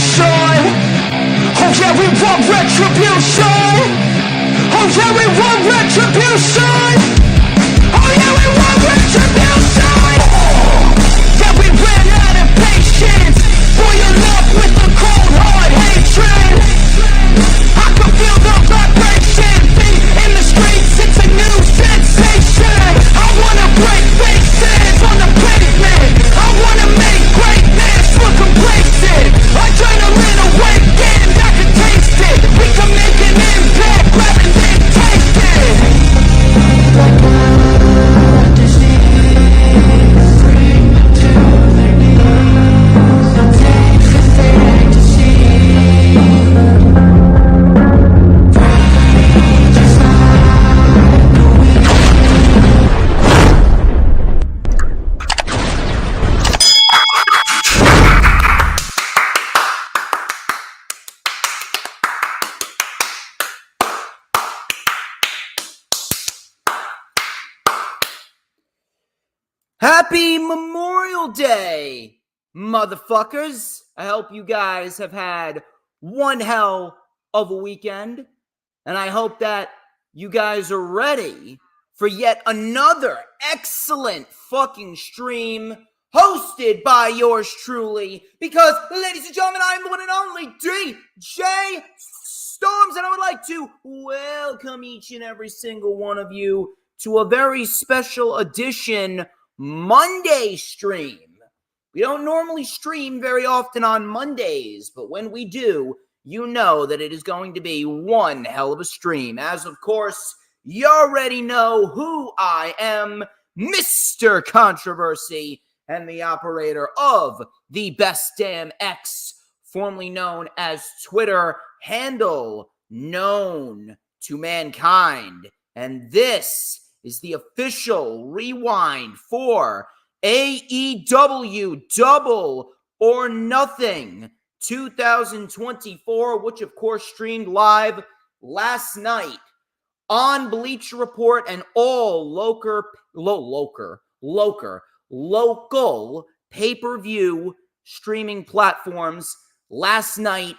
retribution. Oh yeah, we want retribution. Oh yeah, we want retribution. Oh yeah, we want retribution. Yeah, we ran out of patience. Boil up with the cold hard hatred. I can feel the vibration. Beat in the streets, it's a new sensation. I wanna break faces on the pavement. I wanna make greatness look complacent. Adrenaline awakened, I can taste it. We can make an impact, grab it and taste it. Happy Memorial Day, motherfuckers. I hope you guys have had one hell of a weekend, and I hope that you guys are ready for yet another excellent fucking stream hosted by yours truly, because, ladies and gentlemen, I am the one and only DJ Storms, and I would like to welcome each and every single one of you to a very special edition Monday stream. We don't normally stream very often on Mondays, but when we do, you know that it is going to be one hell of a stream. As of course, you already know who I am, Mr. Controversy, and the operator of the Best Damn X, formerly known as Twitter, handle known to mankind. And this is the official rewind for AEW Double or Nothing 2024, which of course streamed live last night on Bleacher Report and all local pay-per-view streaming platforms last night,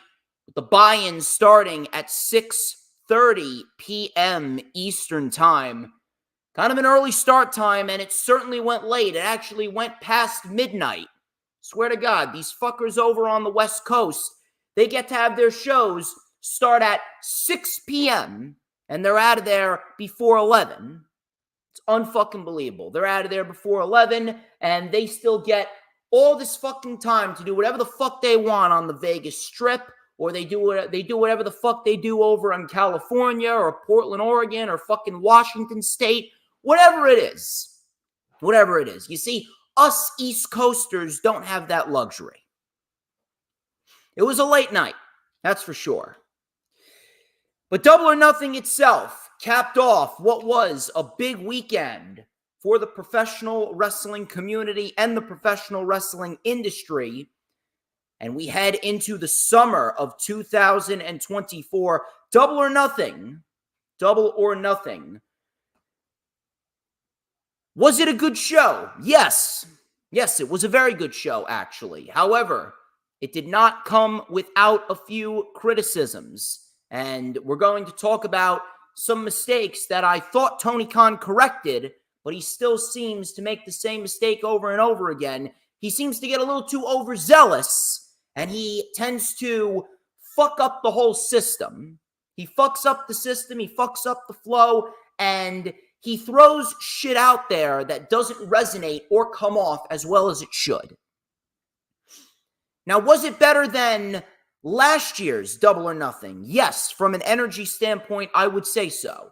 with the buy-in starting at 6:30 p.m. Eastern Time. Kind of an early start time, and it certainly went late. It actually went past midnight. Swear to God, these fuckers over on the West Coast, they get to have their shows start at 6 p.m., and they're out of there before 11. It's unfucking believable. They're out of there before 11, and they still get all this fucking time to do whatever the fuck they want on the Vegas Strip, or they do whatever the fuck they do over in California, or Portland, Oregon, or fucking Washington State. Whatever it is. You see, us East Coasters don't have that luxury. It was a late night, that's for sure. But Double or Nothing itself capped off what was a big weekend for the professional wrestling community and the professional wrestling industry. And we head into the summer of 2024. Double or Nothing. Was it a good show? Yes, it was a very good show, actually. However, it did not come without a few criticisms. And we're going to talk about some mistakes that I thought Tony Khan corrected, but he still seems to make the same mistake over and over again. He seems to get a little too overzealous, and he tends to fuck up the whole system. He fucks up the system, he fucks up the flow, and he throws shit out there that doesn't resonate or come off as well as it should. Now, was it better than last year's Double or Nothing? Yes, from an energy standpoint, I would say so.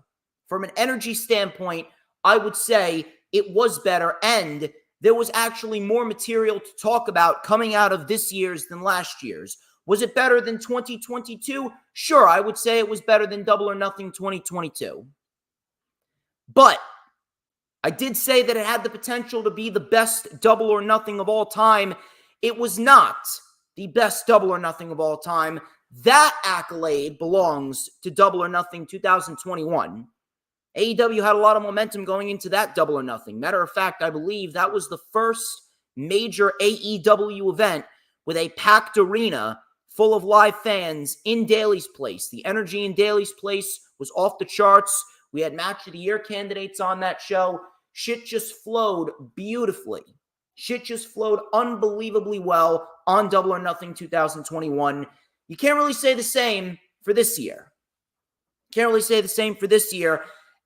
From an energy standpoint, I would say it was better, and there was actually more material to talk about coming out of this year's than last year's. Was it better than 2022? Sure, I would say it was better than Double or Nothing 2022. But I did say that it had the potential to be the best Double or Nothing of all time. It was not the best Double or Nothing of all time. That accolade belongs to Double or Nothing 2021. AEW had a lot of momentum going into that Double or Nothing. Matter of fact, I believe that was the first major AEW event with a packed arena full of live fans in Daly's Place. The energy in Daly's Place was off the charts. We had Match of the Year candidates on that show. Shit just flowed beautifully. Shit just flowed unbelievably well on Double or Nothing 2021. You can't really say the same for this year.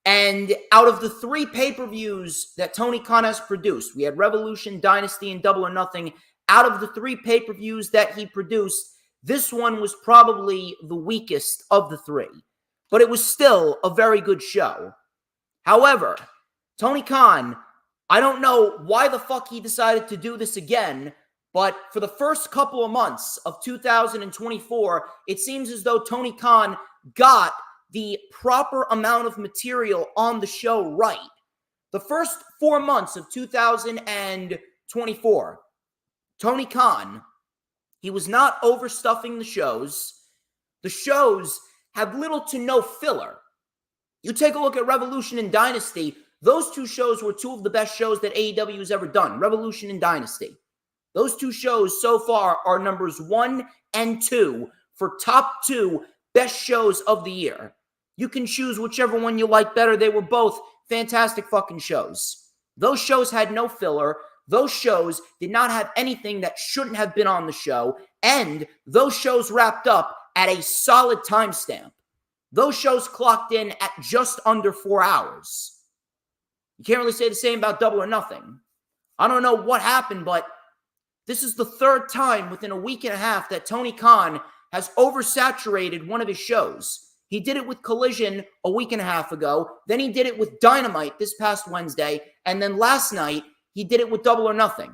And out of the 3 pay-per-views that Tony Khan has produced, we had Revolution, Dynasty, and Double or Nothing. Out of the 3 pay-per-views that he produced, this one was probably the weakest of the 3. But it was still a very good show. However, Tony Khan, I don't know why the fuck he decided to do this again, but for the first couple of months of 2024, it seems as though Tony Khan got the proper amount of material on the show right. The first 4 months of 2024, Tony Khan, he was not overstuffing the shows. The shows have little to no filler. You take a look at Revolution and Dynasty, those 2 shows were 2 of the best shows that AEW has ever done, Revolution and Dynasty. Those 2 shows so far are numbers 1 and 2 for top 2 best shows of the year. You can choose whichever one you like better. They were both fantastic fucking shows. Those shows had no filler. Those shows did not have anything that shouldn't have been on the show. And those shows wrapped up at a solid timestamp. Those shows clocked in at just under 4 hours. You can't really say the same about Double or Nothing. I don't know what happened, but this is the 3rd time within a week and a half that Tony Khan has oversaturated one of his shows. He did it with Collision a week and a half ago. Then he did it with Dynamite this past Wednesday. And then last night, he did it with Double or Nothing.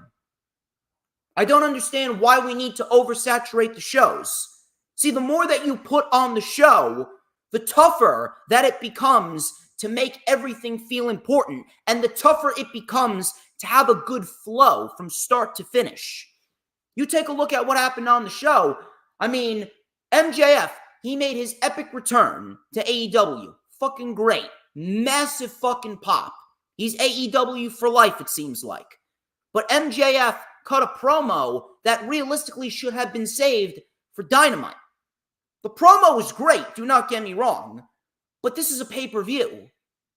I don't understand why we need to oversaturate the shows. See, the more that you put on the show, the tougher that it becomes to make everything feel important. And the tougher it becomes to have a good flow from start to finish. You take a look at what happened on the show. I mean, MJF, he made his epic return to AEW. Fucking great. Massive fucking pop. He's AEW for life, it seems like. But MJF cut a promo that realistically should have been saved for Dynamite. The promo was great, do not get me wrong. But this is a pay-per-view.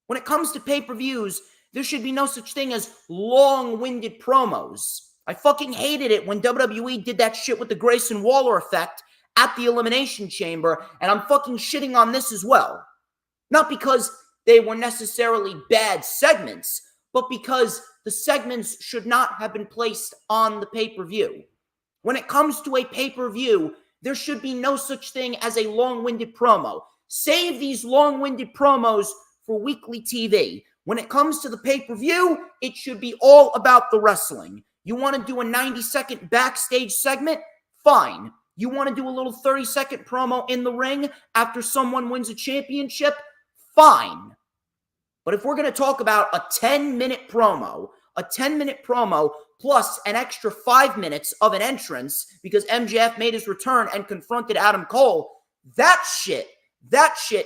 When it comes to pay-per-views, there should be no such thing as long-winded promos. I fucking hated it when WWE did that shit with the Grayson Waller effect at the Elimination Chamber, and I'm fucking shitting on this as well. Not because they were necessarily bad segments, but because the segments should not have been placed on the pay-per-view. When it comes to a pay-per-view, there should be no such thing as a long-winded promo. Save these long-winded promos for weekly TV. When it comes to the pay-per-view, it should be all about the wrestling. You want to do a 90-second backstage segment? Fine. You want to do a little 30-second promo in the ring after someone wins a championship? Fine. But if we're going to talk about a 10-minute promo plus an extra 5 minutes of an entrance because MJF made his return and confronted Adam Cole, that shit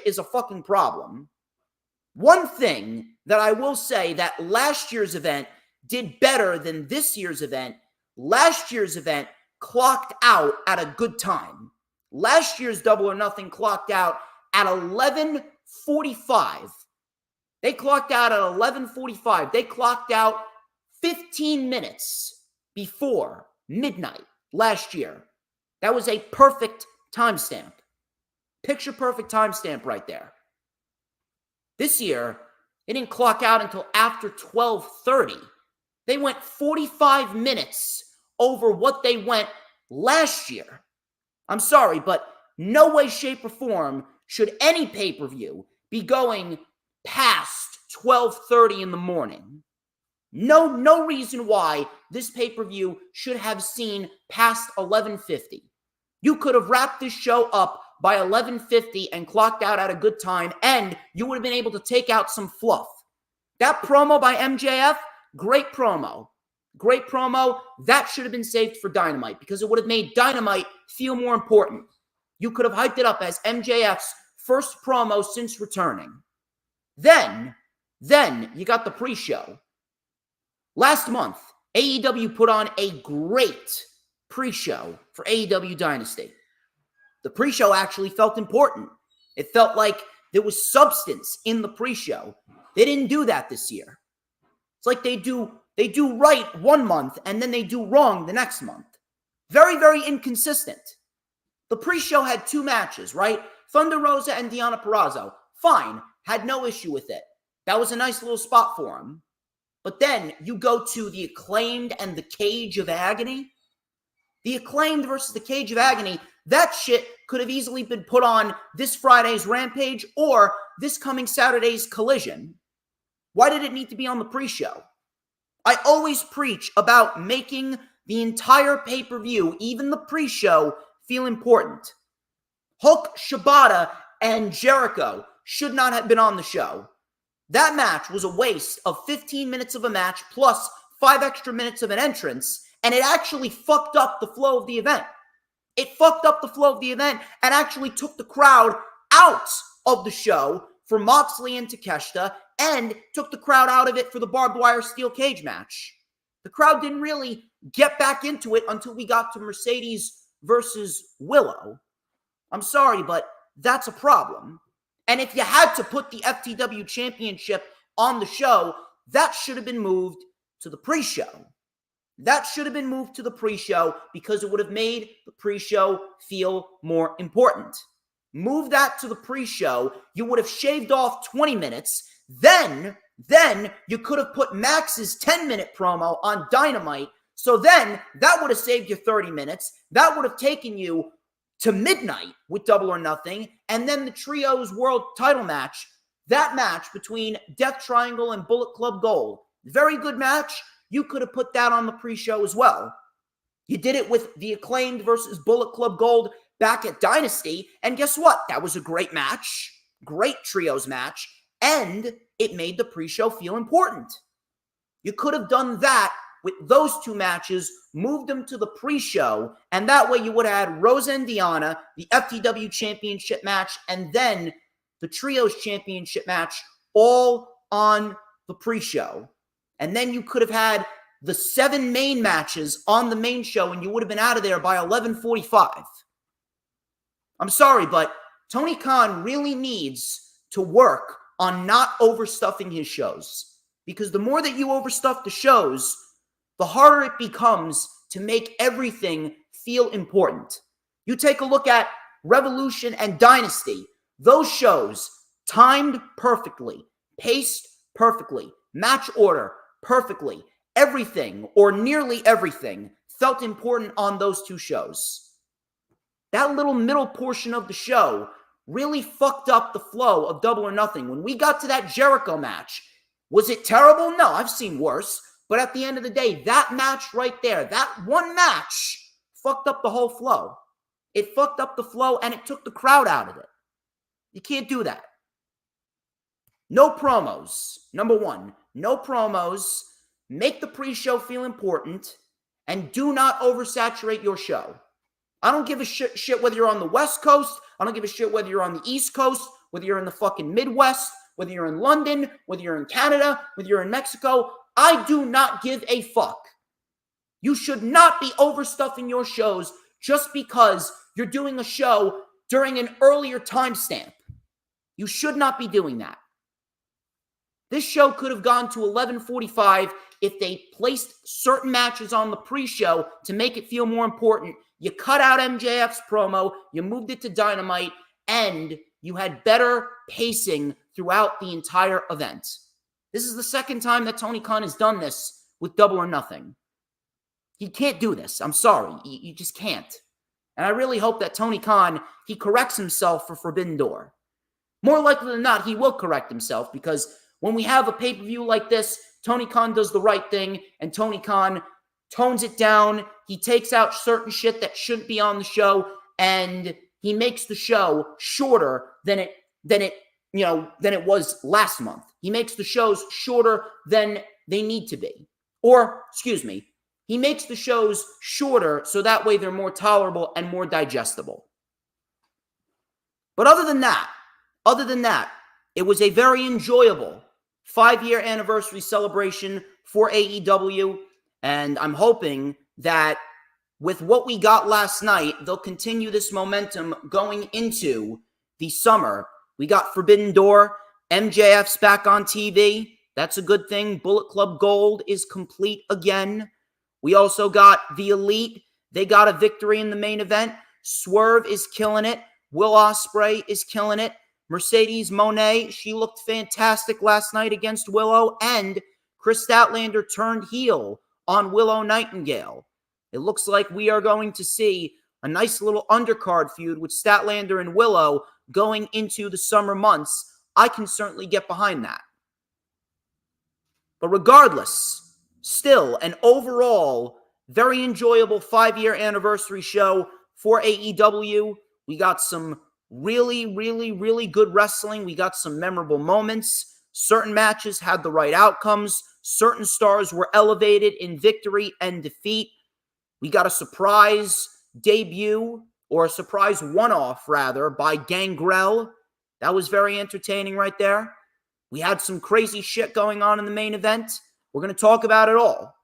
is a fucking problem. One thing that I will say that last year's event did better than this year's event, last year's event clocked out at a good time. Last year's Double or Nothing clocked out at 11:45. They clocked out at 11:45. They clocked out 15 minutes before midnight last year. That was a perfect timestamp. Picture perfect timestamp right there. This year, it didn't clock out until after 12:30. They went 45 minutes over what they went last year. I'm sorry, but no way, shape, or form should any pay-per-view be going past 12:30 in the morning. No reason why this pay-per-view should have seen past 11:50. You could have wrapped this show up by 11:50 and clocked out at a good time, and you would have been able to take out some fluff. That promo by MJF, great promo. Great promo. That should have been saved for Dynamite because it would have made Dynamite feel more important. You could have hyped it up as MJF's first promo since returning. Then you got the pre-show. Last month, AEW put on a great pre-show for AEW Dynasty. The pre-show actually felt important. It felt like there was substance in the pre-show. They didn't do that this year. It's like they do right one month and then they do wrong the next month. Very, very inconsistent. The pre-show had 2 matches, right? Thunder Rosa and Deonna Purrazzo. Fine. Had no issue with it. That was a nice little spot for them. But then you go to the Acclaimed and the Cage of Agony. The Acclaimed versus the Cage of Agony, that shit could have easily been put on this Friday's Rampage or this coming Saturday's Collision. Why did it need to be on the pre-show? I always preach about making the entire pay-per-view, even the pre-show, feel important. Hulk, Shibata, and Jericho should not have been on the show. That match was a waste of 15 minutes of a match plus 5 extra minutes of an entrance, and it actually fucked up the flow of the event. It fucked up the flow of the event and actually took the crowd out of the show for Moxley and Takeshita and took the crowd out of it for the barbed wire steel cage match. The crowd didn't really get back into it until we got to Mercedes versus Willow. I'm sorry, but that's a problem. And if you had to put the FTW Championship on the show, that should have been moved to the pre-show. That should have been moved to the pre-show because it would have made the pre-show feel more important. Move that to the pre-show. You would have shaved off 20 minutes. Then you could have put Max's 10-minute promo on Dynamite. So then that would have saved you 30 minutes. That would have taken you to midnight with Double or Nothing. And then the Trios World title match. That match between Death Triangle and Bullet Club Gold. Very good match. You could have put that on the pre-show as well. You did it with the Acclaimed versus Bullet Club Gold back at Dynasty. And guess what? That was a great match. Great trios match. And it made the pre-show feel important. You could have done that with those 2 matches, moved them to the pre-show, and that way you would have had Rosa and Deonna, the FTW Championship match, and then the Trios Championship match all on the pre-show. And then you could have had the 7 main matches on the main show, and you would have been out of there by 11:45. I'm sorry, but Tony Khan really needs to work on not overstuffing his shows. Because the more that you overstuff the shows, the harder it becomes to make everything feel important. You take a look at Revolution and Dynasty. Those shows timed perfectly, paced perfectly, match order perfectly. Everything, or nearly everything, felt important on those 2 shows. That little middle portion of the show really fucked up the flow of Double or Nothing. When we got to that Jericho match, was it terrible? No, I've seen worse. But at the end of the day, that match right there, that one match, fucked up the whole flow. It fucked up the flow and it took the crowd out of it. You can't do that. No promos. Number 1, no promos. Make the pre-show feel important and do not oversaturate your show. I don't give a shit whether you're on the West Coast. I don't give a shit whether you're on the East Coast, whether you're in the fucking Midwest, whether you're in London, whether you're in Canada, whether you're in Mexico. I do not give a fuck. You should not be overstuffing your shows just because you're doing a show during an earlier timestamp. You should not be doing that. This show could have gone to 11:45 if they placed certain matches on the pre-show to make it feel more important. You cut out MJF's promo, you moved it to Dynamite, and you had better pacing throughout the entire event. This is the second time that Tony Khan has done this with Double or Nothing. He can't do this. I'm sorry. You just can't. And I really hope that Tony Khan, he corrects himself for Forbidden Door. More likely than not, he will correct himself because when we have a pay-per-view like this, Tony Khan does the right thing and Tony Khan tones it down. He takes out certain shit that shouldn't be on the show and he makes the show shorter than it was last month. He makes the shows shorter than they need to be. Or, he makes the shows shorter so that way they're more tolerable and more digestible. But other than that, it was a very enjoyable 5-year anniversary celebration for AEW, and I'm hoping that with what we got last night, they'll continue this momentum going into the summer. We got Forbidden Door. MJF's back on TV. That's a good thing. Bullet Club Gold is complete again. We also got the Elite. They got a victory in the main event. Swerve is killing it. Will Ospreay is killing it. Mercedes Moné, she looked fantastic last night against Willow. And Chris Statlander turned heel on Willow Nightingale. It looks like we are going to see a nice little undercard feud with Statlander and Willow going into the summer months. I can certainly get behind that. But regardless, still an overall very enjoyable 5-year anniversary show for AEW. We got some really good wrestling. We got some memorable moments. Certain matches had the right outcomes. Certain stars were elevated in victory and defeat. We got a surprise debut, or a surprise one-off, rather, by Gangrel. That was very entertaining right there. We had some crazy shit going on in the main event. We're going to talk about it all.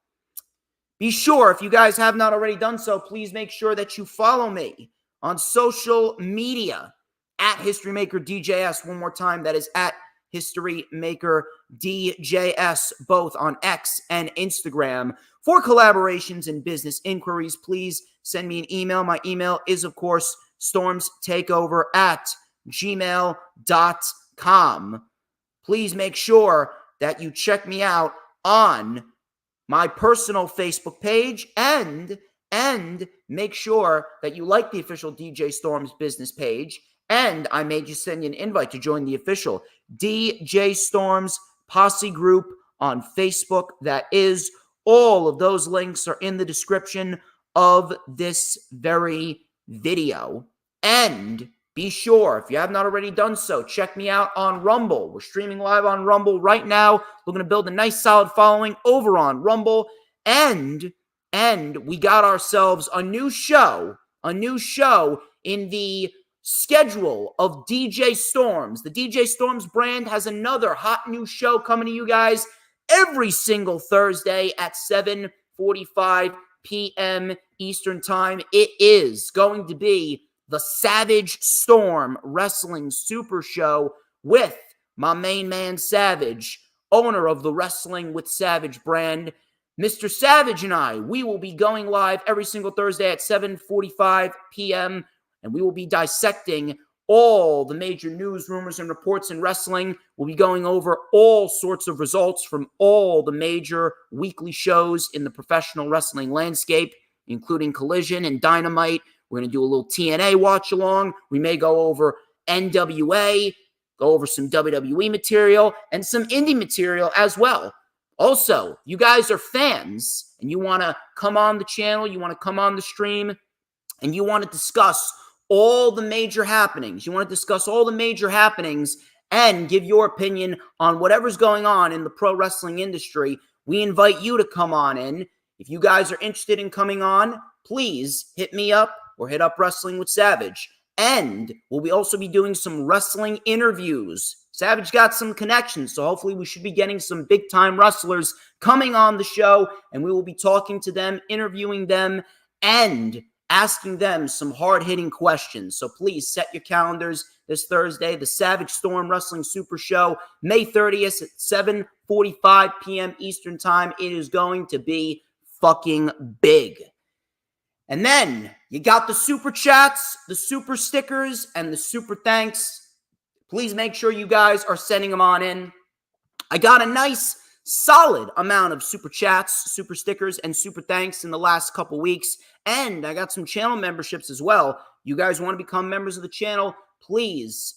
Be sure, if you guys have not already done so, please make sure that you follow me on social media at HistoryMakerDJS. One more time, that is at HistoryMakerDJS, both on X and Instagram. For collaborations and business inquiries, please send me an email. My email is, of course, StormsTakeOver@gmail.com. Please make sure that you check me out on my personal Facebook page and make sure that you like the official DJ Storms business page. And I may just send you an invite to join the official DJ Storms Posse group on Facebook. That is, all of those links are in the description of this very video. And be sure, if you have not already done so, check me out on Rumble. We're streaming live on Rumble right now. We're going to build a nice solid following over on Rumble. And we got ourselves a new show in the schedule of DJ Storms. The DJ Storms brand has another hot new show coming to you guys every single Thursday at 7:45 p.m. Eastern Time. It is going to be the Savage Storm Wrestling Super Show with my main man Savage, owner of the Wrestling with Savage brand. Mr. Savage and I, we will be going live every single Thursday at 7:45 p.m., and we will be dissecting all the major news, rumors, and reports in wrestling. We'll be going over all sorts of results from all the major weekly shows in the professional wrestling landscape, including Collision and Dynamite. We're going to do a little TNA watch along. We may go over NWA, go over some WWE material, and some indie material as well. Also, you guys are fans, and you want to come on the channel, you want to come on the stream, and you want to discuss all the major happenings. You want to discuss all the major happenings and give your opinion on whatever's going on in the pro wrestling industry. We invite you to come on in. If you guys are interested in coming on, please hit me up or hit up Wrestling with Savage. And we'll also be doing some wrestling interviews. Savage got some connections, so hopefully we should be getting some big-time wrestlers coming on the show, and we will be talking to them, interviewing them, and asking them some hard-hitting questions. So please set your calendars this Thursday, the Savage Storm Wrestling Super Show, May 30th at 7:45 p.m. Eastern Time. It is going to be fucking big. And then you got the super chats, the super stickers, and the super thanks. Please make sure you guys are sending them on in. I got a nice solid amount of super chats, super stickers, and super thanks in the last couple weeks. And I got some channel memberships as well. You guys want to become members of the channel? Please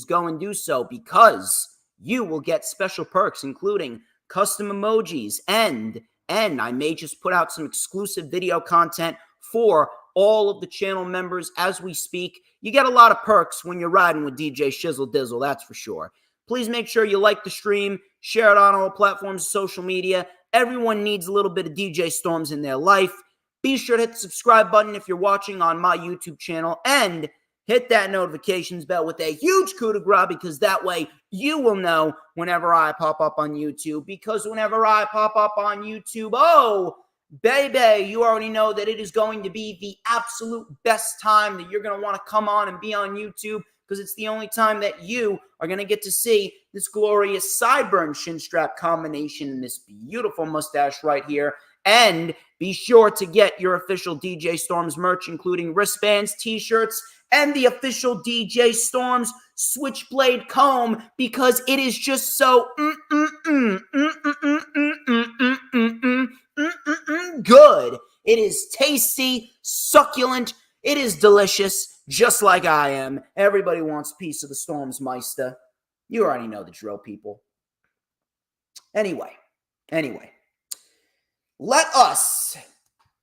go and do so, because you will get special perks, including custom emojis, and I may just put out some exclusive video content for all of the channel members as we speak. You get a lot of perks when you're riding with DJ Shizzle Dizzle, that's for sure. Please make sure you like the stream, share it on all platforms of social media. Everyone needs a little bit of DJ Storms in their life. Be sure to hit the subscribe button if you're watching on my YouTube channel, and hit that notifications bell with a huge coup de grace, because that way you will know whenever I pop up on YouTube. Because whenever I pop up on YouTube, oh, Baby, you already know that it is going to be the absolute best time that you're going to want to come on and be on YouTube, because it's the only time that you are going to get to see this glorious sideburn shin strap combination and this beautiful mustache right here. And be sure to get your official DJ Storms merch, including wristbands, t-shirts, and the official DJ Storms switchblade comb, because it is just so good. It is tasty, succulent. It is delicious, just like I am. Everybody wants a piece of the Storms Meister. You already know the drill, people. Anyway, let us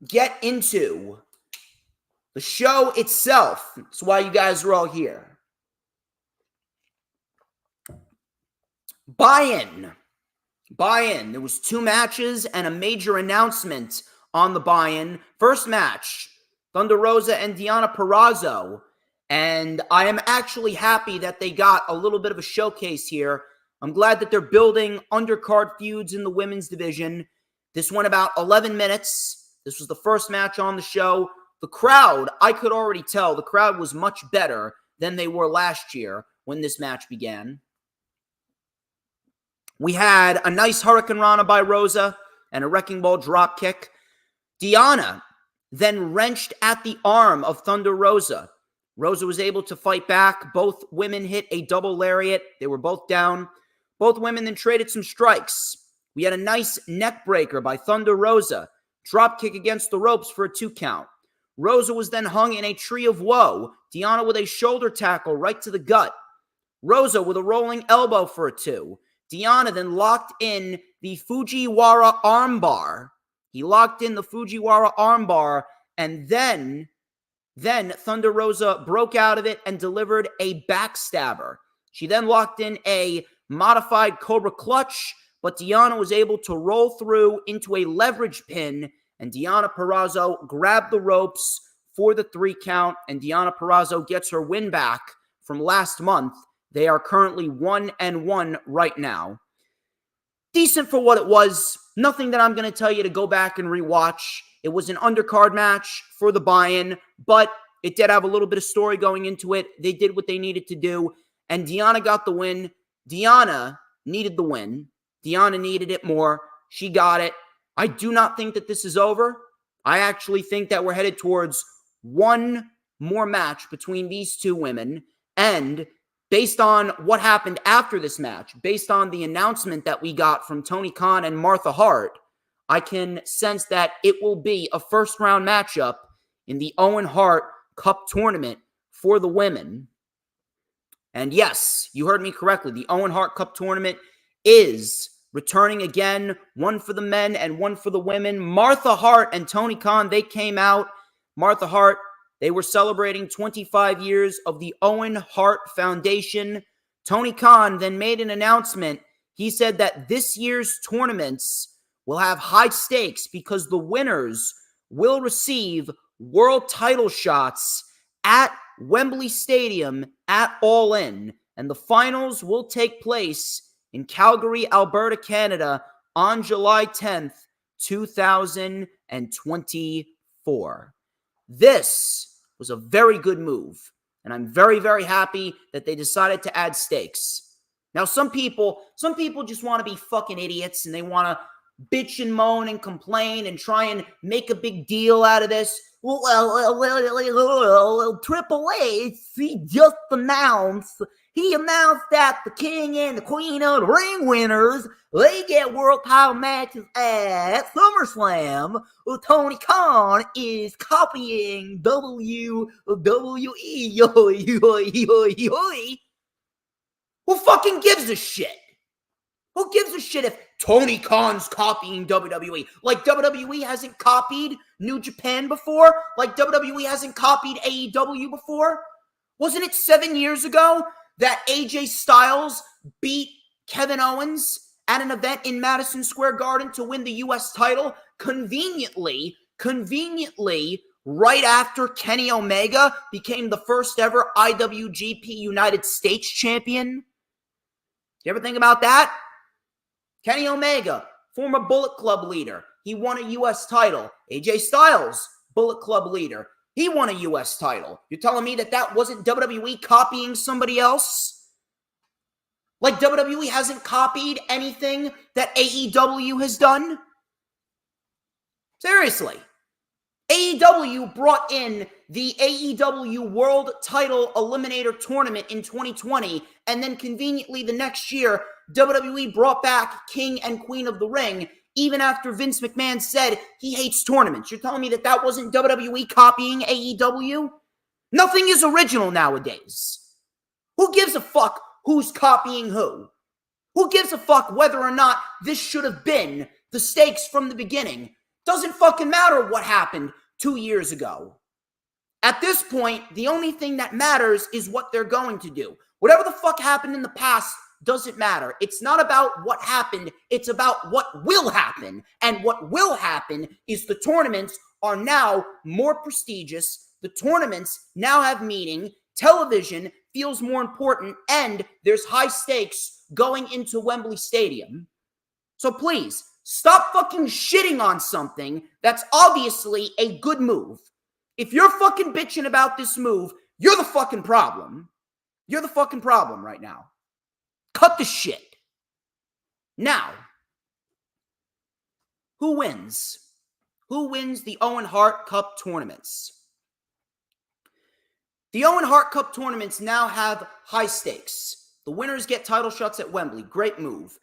get into the show itself. That's why you guys are all here. Buy-in. There was 2 matches and a major announcement on the buy-in. First match, Thunder Rosa and Deonna Purrazzo. And I am actually happy that they got a little bit of a showcase here. I'm glad that they're building undercard feuds in the women's division. This went about 11 minutes. This was the first match on the show. The crowd, I could already tell, the crowd was much better than they were last year when this match began. We had a nice Hurricane Rana by Rosa and a Wrecking Ball drop kick. Deonna then wrenched at the arm of Thunder Rosa. Rosa was able to fight back. Both women hit a double lariat. They were both down. Both women then traded some strikes. We had a nice neck breaker by Thunder Rosa. Drop kick against the ropes for a 2 count. Rosa was then hung in a tree of woe. Deonna with a shoulder tackle right to the gut. Rosa with a rolling elbow for a 2. Deonna then locked in the Fujiwara armbar. He locked in the Fujiwara armbar, and then Thunder Rosa broke out of it and delivered a backstabber. She then locked in a modified Cobra Clutch, but Deonna was able to roll through into a leverage pin, and Deonna Purrazzo grabbed the ropes for the 3 count, and Deonna Purrazzo gets her win back from last month. They are currently 1-1 right now. Decent for what it was. Nothing that I'm going to tell you to go back and rewatch. It was an undercard match for the buy-in, but it did have a little bit of story going into it. They did what they needed to do, and Deonna got the win. Deonna needed the win. Deonna needed it more. She got it. I do not think that this is over. I actually think that we're headed towards one more match between these 2 women, and based on what happened after this match, based on the announcement that we got from Tony Khan and Martha Hart, I can sense that it will be a first-round matchup in the Owen Hart Cup tournament for the women. And yes, you heard me correctly. The Owen Hart Cup tournament is returning again, one for the men and one for the women. Martha Hart and Tony Khan, they came out. Martha Hart, they were celebrating 25 years of the Owen Hart Foundation. Tony Khan then made an announcement. He said that this year's tournaments will have high stakes because the winners will receive world title shots at Wembley Stadium at All In. And the finals will take place in Calgary, Alberta, Canada on July 10th, 2024. This was a very good move, and I'm very, very happy that they decided to add stakes. Now, some people just want to be fucking idiots, and they want to bitch and moan and complain and try and make a big deal out of this. Well, Triple H, he announced that the King and the Queen of the Ring winners, they get world title matches at SummerSlam. Tony Khan is copying WWE. Who fucking gives a shit? Who gives a shit if Tony Khan's copying WWE? Like WWE hasn't copied New Japan before? Like WWE hasn't copied AEW before? Wasn't it 7 years ago that AJ Styles beat Kevin Owens at an event in Madison Square Garden to win the U.S. title? Conveniently, right after Kenny Omega became the first ever IWGP United States champion? You ever think about that? Kenny Omega, former Bullet Club leader, he won a U.S. title. AJ Styles, Bullet Club leader, he won a U.S. title. You're telling me that that wasn't WWE copying somebody else? Like WWE hasn't copied anything that AEW has done? Seriously. AEW brought in the AEW World Title Eliminator Tournament in 2020, and then conveniently the next year, WWE brought back King and Queen of the Ring, even after Vince McMahon said he hates tournaments. You're telling me that that wasn't WWE copying AEW? Nothing is original nowadays. Who gives a fuck who's copying who? Who gives a fuck whether or not this should have been the stakes from the beginning? Doesn't fucking matter what happened 2 years ago. At this point, the only thing that matters is what they're going to do. Whatever the fuck happened in the past doesn't matter. It's not about what happened. It's about what will happen. And what will happen is the tournaments are now more prestigious. The tournaments now have meaning. Television feels more important. And there's high stakes going into Wembley Stadium. So please, stop fucking shitting on something that's obviously a good move. If you're fucking bitching about this move, you're the fucking problem. You're the fucking problem right now. Cut the shit. Now, who wins? Who wins the Owen Hart Cup tournaments? The Owen Hart Cup tournaments now have high stakes. The winners get title shots at Wembley. Great move.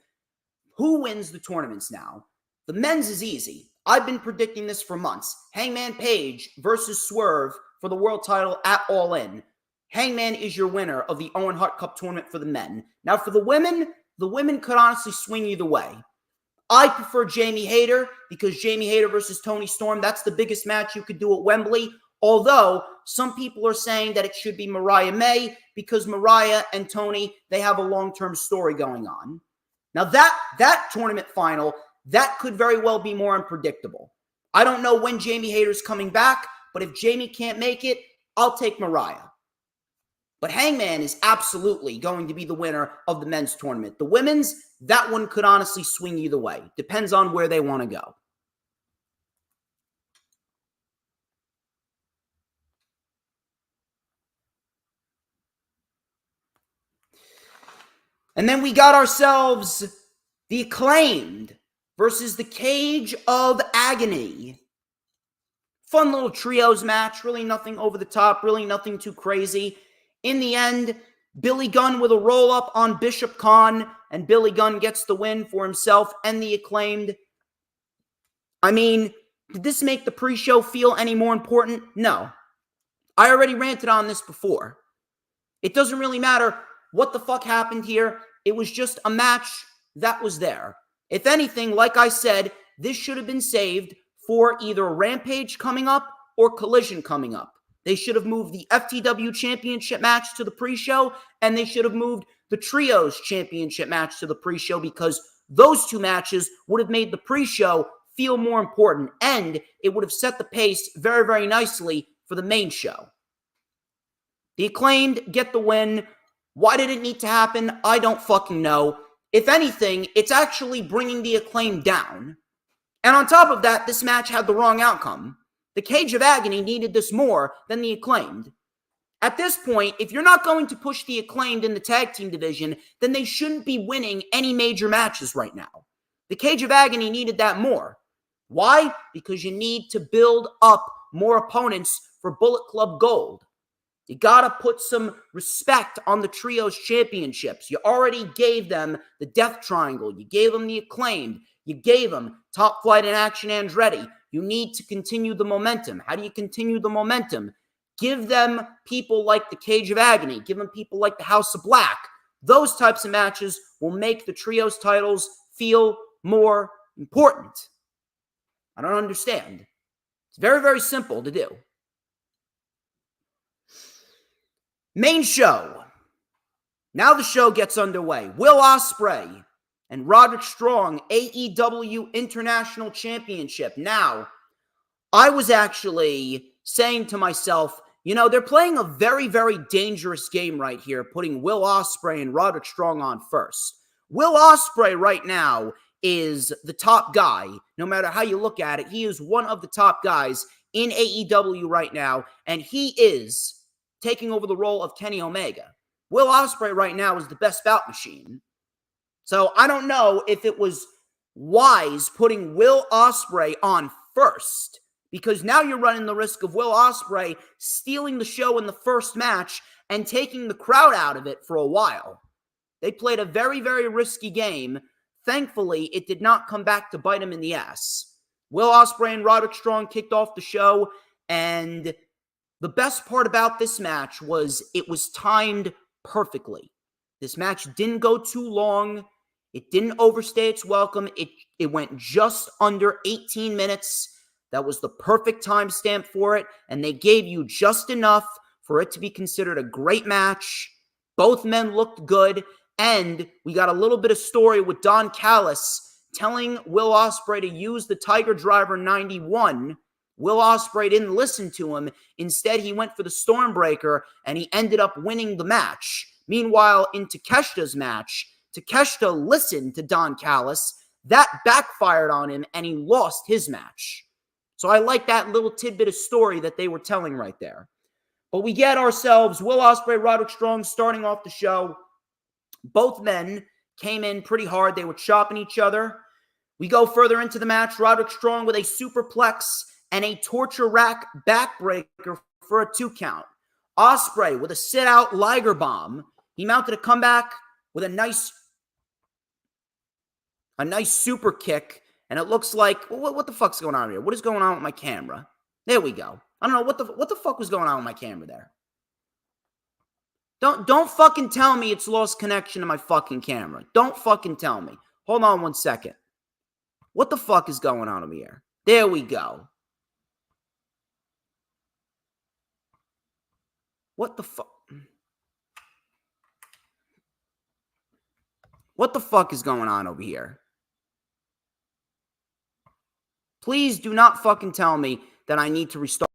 Who wins the tournaments now? The men's is easy. I've been predicting this for months. Hangman Page versus Swerve for the world title at All In. Hangman is your winner of the Owen Hart Cup tournament for the men. Now for the women could honestly swing either way. I prefer Jamie Hayter because Jamie Hayter versus Toni Storm, that's the biggest match you could do at Wembley. Although some people are saying that it should be Mariah May because Mariah and Toni, they have a long-term story going on. Now that tournament final, that could very well be more unpredictable. I don't know when Jamie Hayter's coming back, but if Jamie can't make it, I'll take Mariah. But Hangman is absolutely going to be the winner of the men's tournament. The women's, that one could honestly swing either way. Depends on where they want to go. And then we got ourselves the Acclaimed versus the Cage of Agony. Fun little trios match. Really nothing over the top. Really nothing too crazy. In the end, Billy Gunn with a roll-up on Bishop Khan. And Billy Gunn gets the win for himself and the Acclaimed. I mean, did this make the pre-show feel any more important? No. I already ranted on this before. It doesn't really matter what the fuck happened here. It was just a match that was there. If anything, like I said, this should have been saved for either Rampage coming up or Collision coming up. They should have moved the FTW Championship match to the pre-show, and they should have moved the Trios Championship match to the pre-show because those two matches would have made the pre-show feel more important, and it would have set the pace very, very nicely for the main show. The Acclaimed get the win. Why did it need to happen? I don't fucking know. If anything, it's actually bringing the Acclaimed down. And on top of that, this match had the wrong outcome. The Cage of Agony needed this more than the Acclaimed. At this point, if you're not going to push the Acclaimed in the tag team division, then they shouldn't be winning any major matches right now. The Cage of Agony needed that more. Why? Because you need to build up more opponents for Bullet Club Gold. You gotta put some respect on the Trios Championships. You already gave them the Death Triangle. You gave them the Acclaimed. You gave them Top Flight and Action Andretti. You need to continue the momentum. How do you continue the momentum? Give them people like the Cage of Agony. Give them people like the House of Black. Those types of matches will make the Trios titles feel more important. I don't understand. It's very, very simple to do. Main show. Now the show gets underway. Will Ospreay and Roderick Strong, AEW International Championship. Now, I was actually saying to myself, you know, they're playing a very, very dangerous game right here, putting Will Ospreay and Roderick Strong on first. Will Ospreay right now is the top guy. No matter how you look at it, he is one of the top guys in AEW right now, and he is taking over the role of Kenny Omega. Will Ospreay right now is the best bout machine. So I don't know if it was wise putting Will Ospreay on first, because now you're running the risk of Will Ospreay stealing the show in the first match and taking the crowd out of it for a while. They played a very, very risky game. Thankfully, it did not come back to bite him in the ass. Will Ospreay and Roderick Strong kicked off the show, and the best part about this match was it was timed perfectly. This match didn't go too long. It didn't overstay its welcome. It went just under 18 minutes. That was the perfect timestamp for it, and they gave you just enough for it to be considered a great match. Both men looked good, and we got a little bit of story with Don Callis telling Will Ospreay to use the Tiger Driver 91. Will Ospreay didn't listen to him. Instead, he went for the Stormbreaker, and he ended up winning the match. Meanwhile, in Takeshita's match, Takeshita listened to Don Callis. That backfired on him, and he lost his match. So I like that little tidbit of story that they were telling right there. But we get ourselves Will Ospreay, Roderick Strong starting off the show. Both men came in pretty hard. They were chopping each other. We go further into the match. Roderick Strong with a superplex and a torture rack backbreaker for a 2 count. Ospreay with a sit-out Liger bomb. He mounted a comeback with a nice super kick. And it looks like, what the fuck's going on here? What is going on with my camera? There we go. I don't know what the fuck was going on with my camera there. Don't fucking tell me it's lost connection to my fucking camera. Don't fucking tell me. Hold on 1 second. What the fuck is going on over here? There we go. What the fuck? What the fuck is going on over here? Please do not fucking tell me that I need to restart.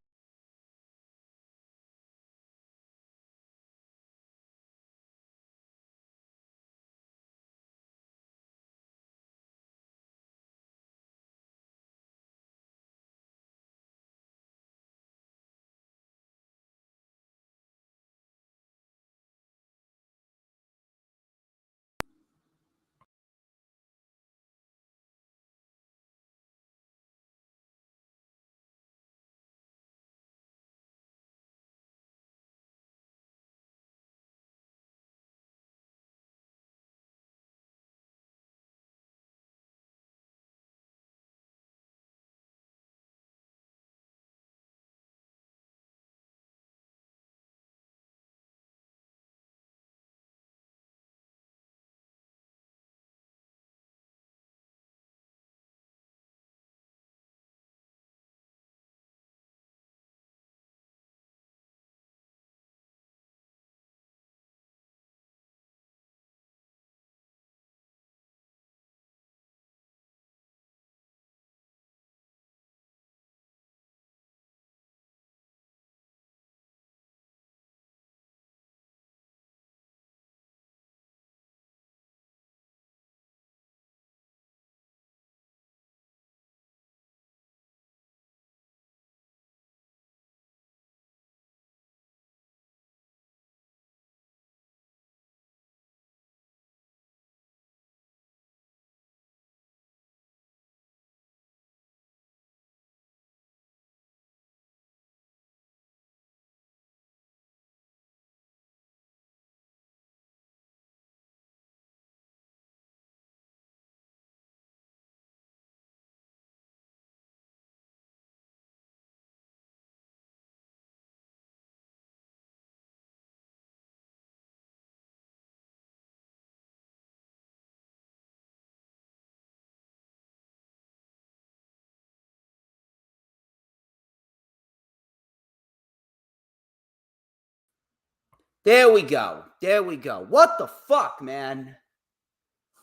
There we go. There we go. What the fuck, man?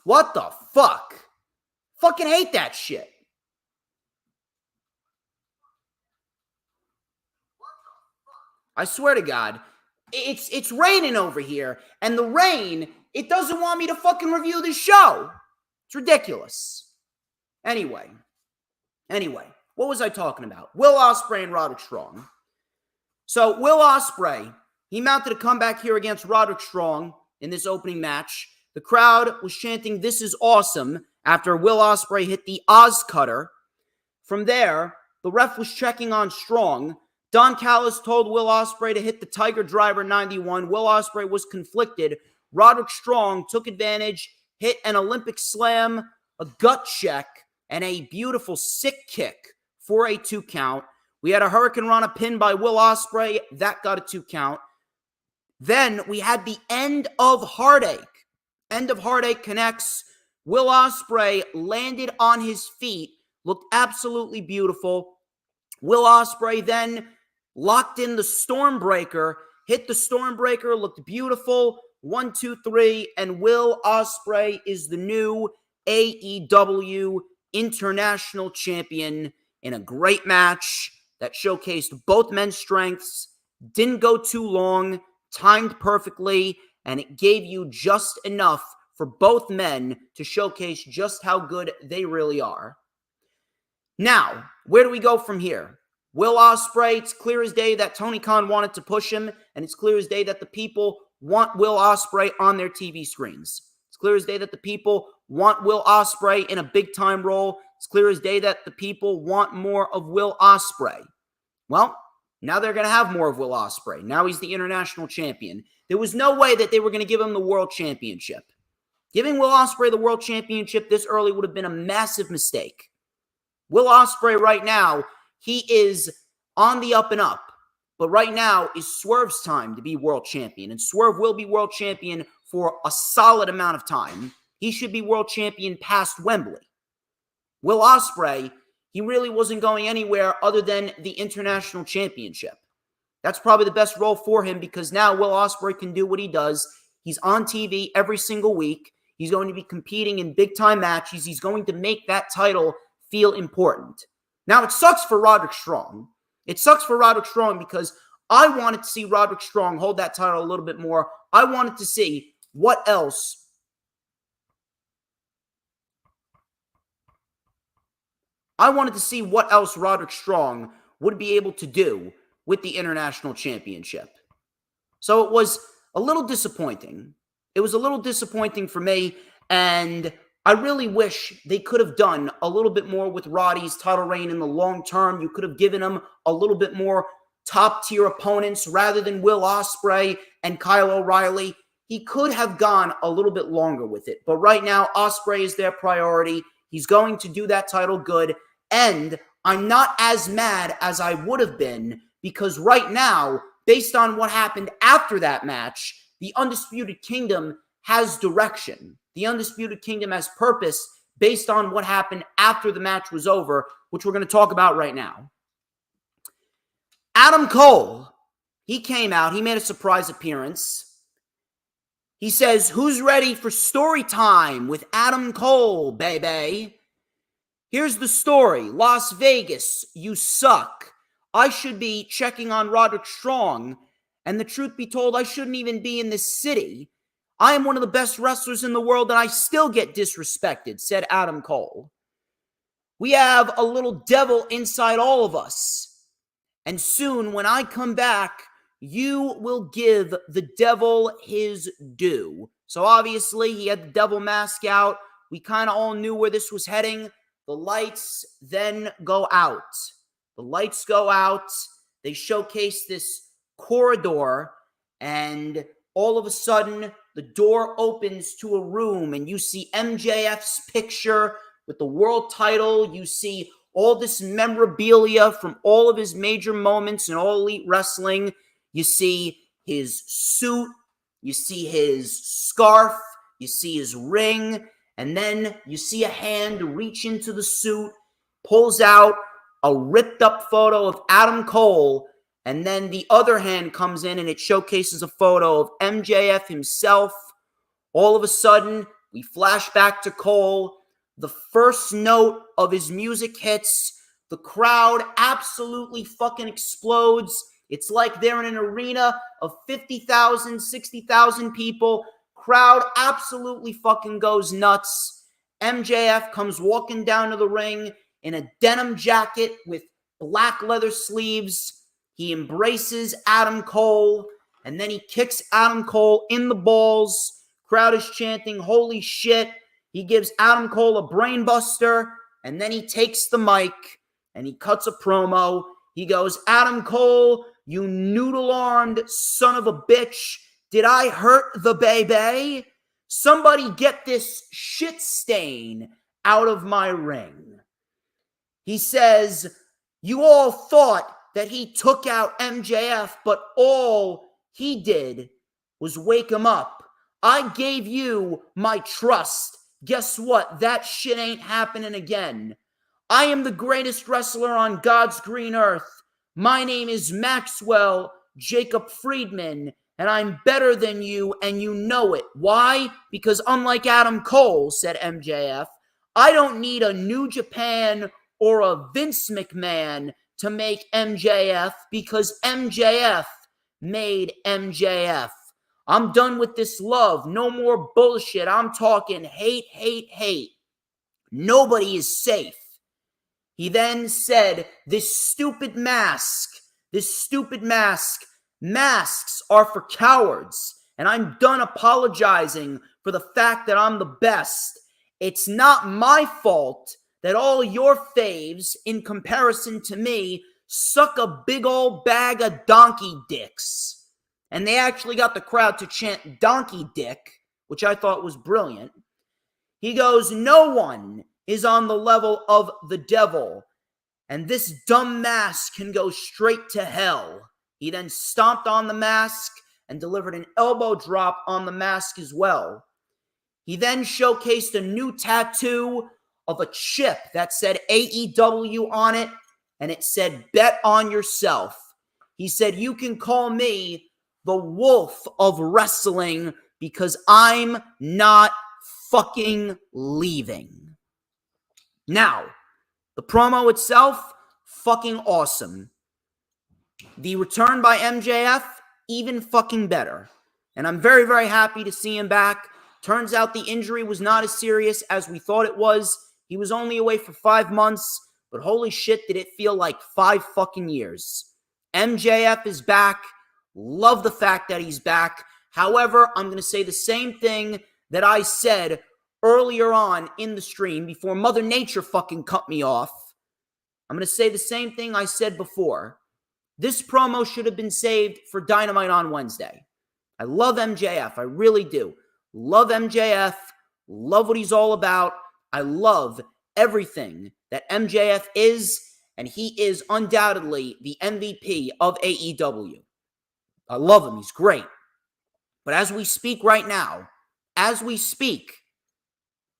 What the fuck? Fucking hate that shit. I swear to God, it's raining over here, and the rain, it doesn't want me to fucking review this show. It's ridiculous. Anyway, what was I talking about? Will Ospreay and Roderick Strong. So Will Ospreay, he mounted a comeback here against Roderick Strong in this opening match. The crowd was chanting, "This is awesome," after Will Ospreay hit the Oz Cutter. From there, the ref was checking on Strong. Don Callis told Will Ospreay to hit the Tiger Driver 91. Will Ospreay was conflicted. Roderick Strong took advantage, hit an Olympic slam, a gut check, and a beautiful sick kick for a 2 count. We had a Hurricane Rana pin by Will Ospreay. That got a 2 count. Then we had the End of Heartache. End of Heartache connects. Will Ospreay landed on his feet. Looked absolutely beautiful. Will Ospreay then locked in the Stormbreaker. Hit the Stormbreaker. Looked beautiful. 1, 2, 3. And Will Ospreay is the new AEW International Champion in a great match that showcased both men's strengths, didn't go too long, timed perfectly, and it gave you just enough for both men to showcase just how good they really are. Now, where do we go from here? Will Ospreay, it's clear as day that Tony Khan wanted to push him, and it's clear as day that the people want Will Ospreay on their TV screens. It's clear as day that the people want Will Ospreay in a big-time role. It's clear as day that the people want more of Will Ospreay. Well, now they're going to have more of Will Ospreay. Now he's the international champion. There was no way that they were going to give him the world championship. Giving Will Ospreay the world championship this early would have been a massive mistake. Will Ospreay right now, he is on the up and up. But right now is Swerve's time to be world champion. And Swerve will be world champion for a solid amount of time. He should be world champion past Wembley. Will Ospreay, he really wasn't going anywhere other than the international championship. That's probably the best role for him because now Will Ospreay can do what he does. He's on TV every single week. He's going to be competing in big-time matches. He's going to make that title feel important. Now, it sucks for Roderick Strong. It sucks for Roderick Strong because I wanted to see Roderick Strong hold that title a little bit more. I wanted to see what else Roderick Strong would be able to do with the international championship. So it was a little disappointing. It was a little disappointing for me, and I really wish they could have done a little bit more with Roddy's title reign in the long term. You could have given him a little bit more top-tier opponents rather than Will Ospreay and Kyle O'Reilly. He could have gone a little bit longer with it. But right now, Ospreay is their priority. He's going to do that title good. And I'm not as mad as I would have been because right now, based on what happened after that match, the Undisputed Kingdom has direction. The Undisputed Kingdom has purpose based on what happened after the match was over, which we're going to talk about right now. Adam Cole, he came out. He made a surprise appearance. He says, "Who's ready for story time with Adam Cole, baby? Here's the story. Las Vegas, you suck. I should be checking on Roderick Strong. And the truth be told, I shouldn't even be in this city. I am one of the best wrestlers in the world, and I still get disrespected," said Adam Cole. "We have a little devil inside all of us. And soon, when I come back, you will give the devil his due." So obviously, he had the devil mask out. We kind of all knew where this was heading. The lights then go out. The lights go out. They showcase this corridor, and all of a sudden, the door opens to a room, and you see MJF's picture with the world title. You see all this memorabilia from all of his major moments in All Elite Wrestling. You see his suit. You see his scarf. You see his ring. And then you see a hand reach into the suit, pulls out a ripped up photo of Adam Cole, and then the other hand comes in and it showcases a photo of MJF himself. All of a sudden, we flash back to Cole. The first note of his music hits. The crowd absolutely fucking explodes. It's like they're in an arena of 50,000, 60,000 people. Crowd absolutely fucking goes nuts. MJF comes walking down to the ring in a denim jacket with black leather sleeves. He embraces Adam Cole, and then he kicks Adam Cole in the balls. Crowd is chanting, "Holy shit." He gives Adam Cole a brainbuster, and then he takes the mic, and he cuts a promo. He goes, "Adam Cole, you noodle-armed son of a bitch. Did I hurt the baby? Somebody get this shit stain out of my ring." He says, "You all thought that he took out MJF, but all he did was wake him up. I gave you my trust. Guess what? That shit ain't happening again. I am the greatest wrestler on God's green earth. My name is Maxwell Jacob Friedman, and I'm better than you, and you know it. Why? Because unlike Adam Cole," said MJF, "I don't need a New Japan or a Vince McMahon to make MJF, because MJF made MJF. I'm done with this love. No more bullshit. I'm talking hate, hate, hate. Nobody is safe." He then said, this stupid mask, masks are for cowards, and I'm done apologizing for the fact that I'm the best. It's not my fault that all your faves, in comparison to me, suck a big old bag of donkey dicks. And they actually got the crowd to chant donkey dick, which I thought was brilliant. He goes, "No one is on the level of the devil, and this dumb mask can go straight to hell." He then stomped on the mask and delivered an elbow drop on the mask as well. He then showcased a new tattoo of a chip that said AEW on it, and it said, "Bet on yourself." He said, "You can call me the Wolf of Wrestling, because I'm not fucking leaving." Now, the promo itself, fucking awesome. The return by MJF, even fucking better. And I'm very, very happy to see him back. Turns out the injury was not as serious as we thought it was. He was only away for 5 months, but holy shit, did it feel like 5 fucking years. MJF is back. Love the fact that he's back. However, I'm going to say the same thing that I said earlier on in the stream before Mother Nature fucking cut me off. I'm going to say the same thing I said before. This promo should have been saved for Dynamite on Wednesday. I love MJF. I really do. Love MJF. Love what he's all about. I love everything that MJF is, and he is undoubtedly the MVP of AEW. I love him. He's great. But as we speak right now,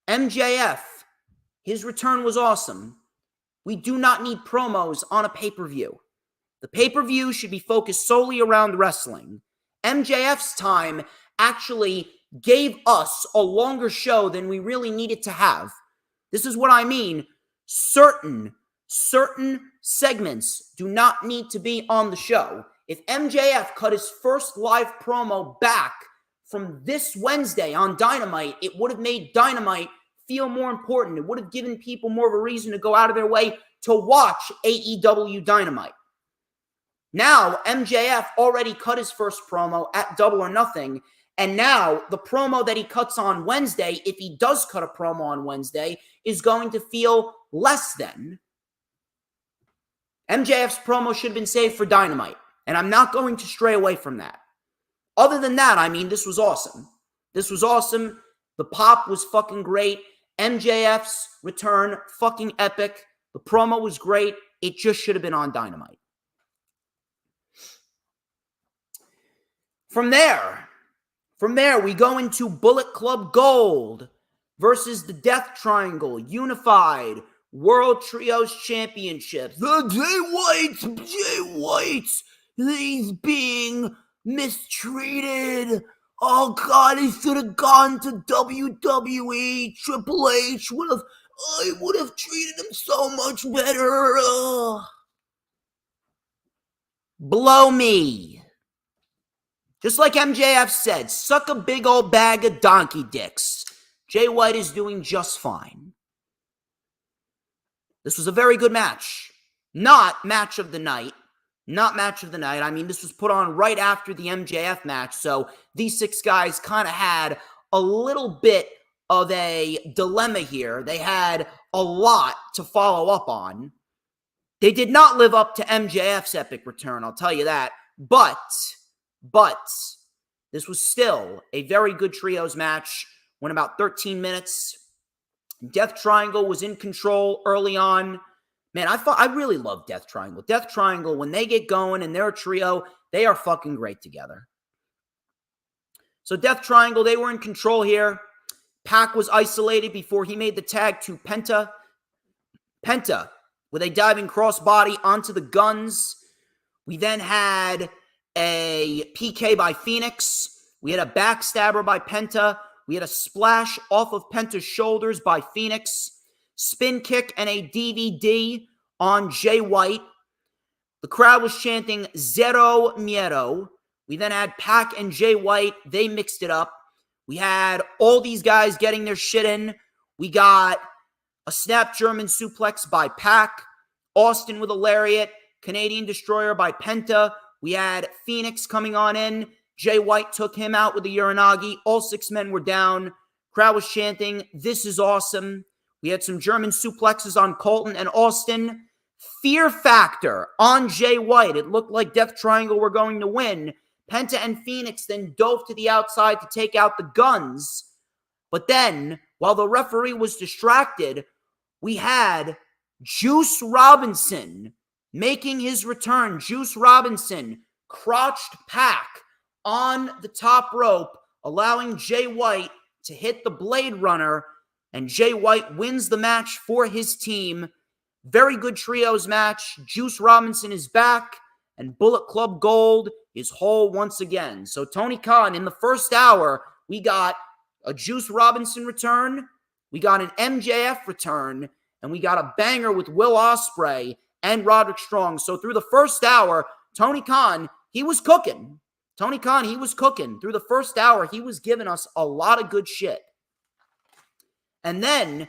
MJF, his return was awesome. We do not need promos on a pay-per-view. The pay-per-view should be focused solely around wrestling. MJF's time actually gave us a longer show than we really needed to have. This is what I mean. Certain segments do not need to be on the show. If MJF cut his first live promo back from this Wednesday on Dynamite, it would have made Dynamite feel more important. It would have given people more of a reason to go out of their way to watch AEW Dynamite. Now, MJF already cut his first promo at Double or Nothing, and now the promo that he cuts on Wednesday, if he does cut a promo on Wednesday, is going to feel less than. MJF's promo should have been saved for Dynamite, and I'm not going to stray away from that. Other than that, I mean, this was awesome. This was awesome. The pop was fucking great. MJF's return, fucking epic. The promo was great. It just should have been on Dynamite. From there, we go into Bullet Club Gold versus the Death Triangle Unified World Trios Championship. The Jay White's, he's being mistreated. Oh God, he should have gone to WWE. Triple H would have treated him so much better. Blow me. Just like MJF said, suck a big old bag of donkey dicks. Jay White is doing just fine. This was a very good match. Not match of the night. Not match of the night. I mean, this was put on right after the MJF match, so these 6 guys kind of had a little bit of a dilemma here. They had a lot to follow up on. They did not live up to MJF's epic return, I'll tell you that. But this was still a very good trios match. Went about 13 minutes. Death Triangle was in control early on. Man, I really love Death Triangle. Death Triangle, when they get going and they're a trio, they are fucking great together. So Death Triangle, they were in control here. Pac was isolated before he made the tag to Penta. Penta with a diving crossbody onto the Guns. We then had a PK by Phoenix. We had a backstabber by Penta. We had a splash off of Penta's shoulders by Phoenix. Spin kick and a DVD on Jay White. The crowd was chanting Zero Miedo. We then had Pac and Jay White. They mixed it up. We had all these guys getting their shit in. We got a snap German suplex by Pac. Austin with a lariat. Canadian Destroyer by Penta. We had Phoenix coming on in. Jay White took him out with a Uranagi. All 6 men were down. Crowd was chanting, "This is awesome." We had some German suplexes on Colton and Austin. Fear factor on Jay White. It looked like Death Triangle were going to win. Penta and Phoenix then dove to the outside to take out the Guns. But then, while the referee was distracted, we had Juice Robinson making his return. Juice Robinson crotched Pac on the top rope, allowing Jay White to hit the Blade Runner, and Jay White wins the match for his team. Very good trios match. Juice Robinson is back, and Bullet Club Gold is whole once again. So Tony Khan, in the first hour, we got a Juice Robinson return, we got an MJF return, and we got a banger with Will Ospreay and Roderick Strong. So through the first hour, Tony Khan, he was cooking. Tony Khan, he was cooking. Through the first hour, he was giving us a lot of good shit. And then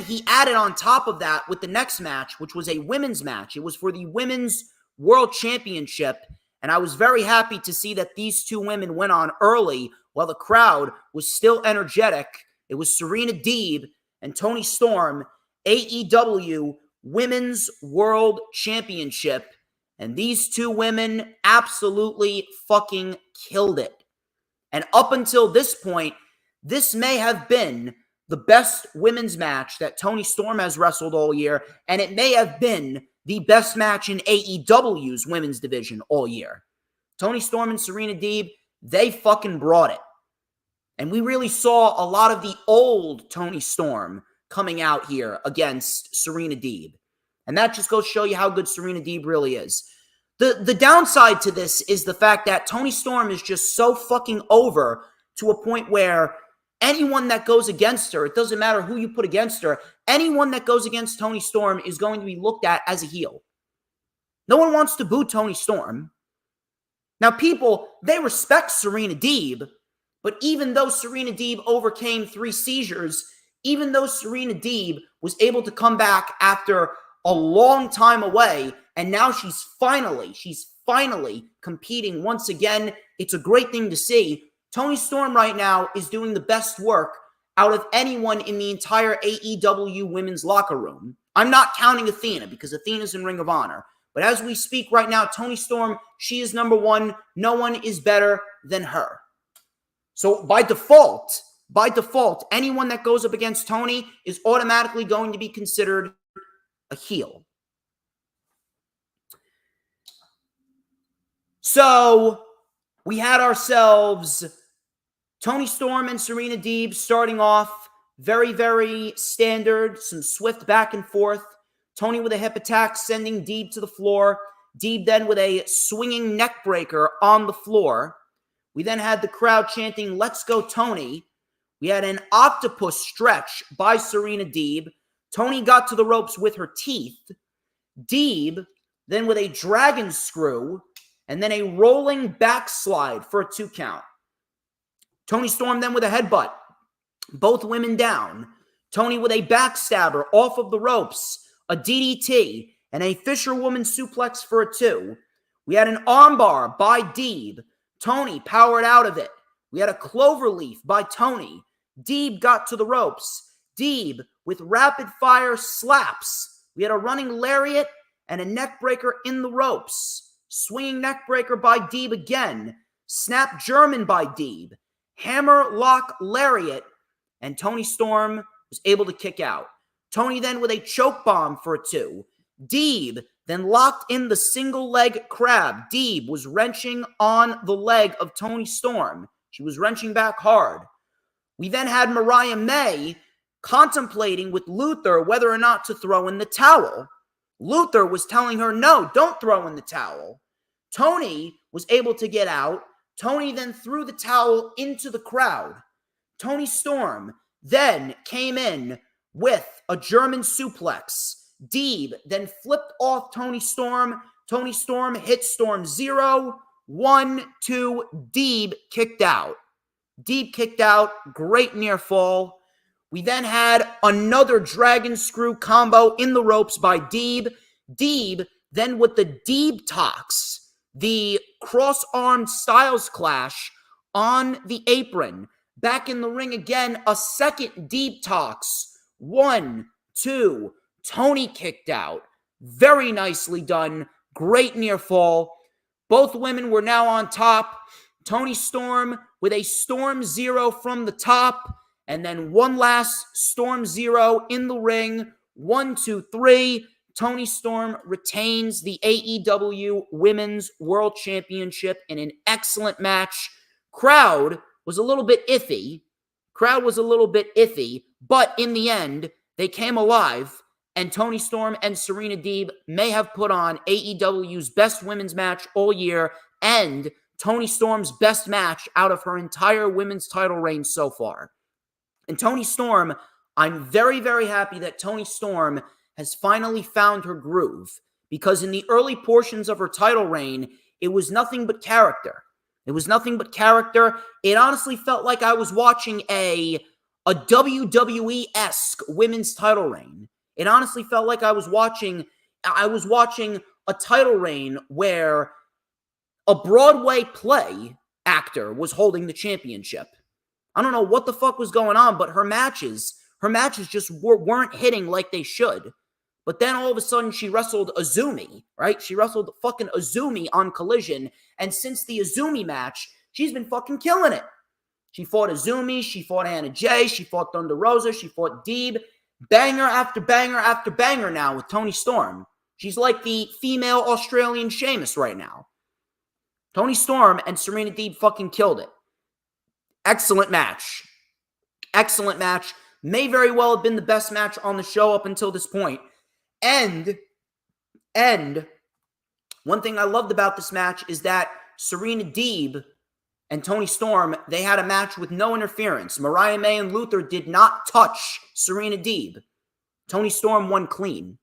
he added on top of that with the next match, which was a women's match. It was for the Women's World Championship. And I was very happy to see that these 2 women went on early while the crowd was still energetic. It was Serena Deeb and Toni Storm, AEW Women's World Championship. And these 2 women absolutely fucking killed it. And up until this point, this may have been the best women's match that Toni Storm has wrestled all year. And it may have been the best match in AEW's women's division all year. Toni Storm and Serena Deeb, they fucking brought it. And we really saw a lot of the old Toni Storm coming out here against Serena Deeb. And that just goes to show you how good Serena Deeb really is. The downside to this is the fact that Toni Storm is just so fucking over to a point where anyone that goes against her, it doesn't matter who you put against her, anyone that goes against Toni Storm is going to be looked at as a heel. No one wants to boo Toni Storm. Now, people, they respect Serena Deeb, but even though Serena Deeb overcame 3 seizures, even though Serena Deeb was able to come back after a long time away, and now she's finally competing once again, it's a great thing to see. Toni Storm right now is doing the best work out of anyone in the entire AEW women's locker room. I'm not counting Athena because Athena's in Ring of Honor. But as we speak right now, Toni Storm, she is number 1. No one is better than her. So by default, anyone that goes up against Toni is automatically going to be considered a heel. So we had ourselves Toni Storm and Serena Deeb starting off very, very standard, some swift back and forth. Toni with a hip attack, sending Deeb to the floor. Deeb then with a swinging neck breaker on the floor. We then had the crowd chanting, "Let's go, Toni." We had an octopus stretch by Serena Deeb. Toni got to the ropes with her teeth. Deeb then with a dragon screw and then a rolling backslide for a 2 count. Toni Storm then with a headbutt. Both women down. Toni with a backstabber off of the ropes, a DDT, and a fisherwoman suplex for a 2. We had an armbar by Deeb. Toni powered out of it. We had a cloverleaf by Toni. Deeb got to the ropes. Deeb with rapid-fire slaps. We had a running lariat and a neckbreaker in the ropes. Swinging neckbreaker by Deeb again. Snap German by Deeb. Hammer lock lariat. And Toni Storm was able to kick out. Toni then with a choke bomb for a 2. Deeb then locked in the single leg crab. Deeb was wrenching on the leg of Toni Storm. She was wrenching back hard. We then had Mariah May contemplating with Luther whether or not to throw in the towel. Luther was telling her, no, don't throw in the towel. Toni was able to get out. Toni then threw the towel into the crowd. Toni Storm then came in with a German suplex. Deeb then flipped off Toni Storm. Toni Storm hit Storm 0. 1, 2, Deeb kicked out. Deeb kicked out. Great near fall. We then had another dragon screw combo in the ropes by Deeb. Deeb then with the Deeb Tox, the cross-armed Styles Clash on the apron. Back in the ring again, a second Deeb Tox. 1, 2, Toni kicked out. Very nicely done. Great near fall. Both women were now on top. Toni Storm with a Storm 0 from the top. And then one last Storm 0 in the ring. 1, 2, 3. Toni Storm retains the AEW Women's World Championship in an excellent match. Crowd was a little bit iffy. But in the end, they came alive. And Toni Storm and Serena Deeb may have put on AEW's best women's match all year and Toni Storm's best match out of her entire women's title reign so far. And Toni Storm, I'm very, very happy that Toni Storm has finally found her groove, because in the early portions of her title reign, it was nothing but character. It honestly felt like I was watching a WWE-esque women's title reign. It honestly felt like I was watching a title reign where a Broadway play actor was holding the championship. I don't know what the fuck was going on, but her matches just weren't hitting like they should. But then all of a sudden she wrestled Azumi, right? She wrestled fucking Azumi on Collision. And since the Azumi match, she's been fucking killing it. She fought Azumi, she fought Anna Jay, she fought Thunder Rosa, she fought Deeb. Banger after banger after banger now with Toni Storm. She's like the female Australian Sheamus right now. Toni Storm and Serena Deeb fucking killed it. Excellent match. May very well have been the best match on the show up until this point. And one thing I loved about this match is that Serena Deeb and Toni Storm, they had a match with no interference. Mariah May and Luther did not touch Serena Deeb. Toni Storm won clean.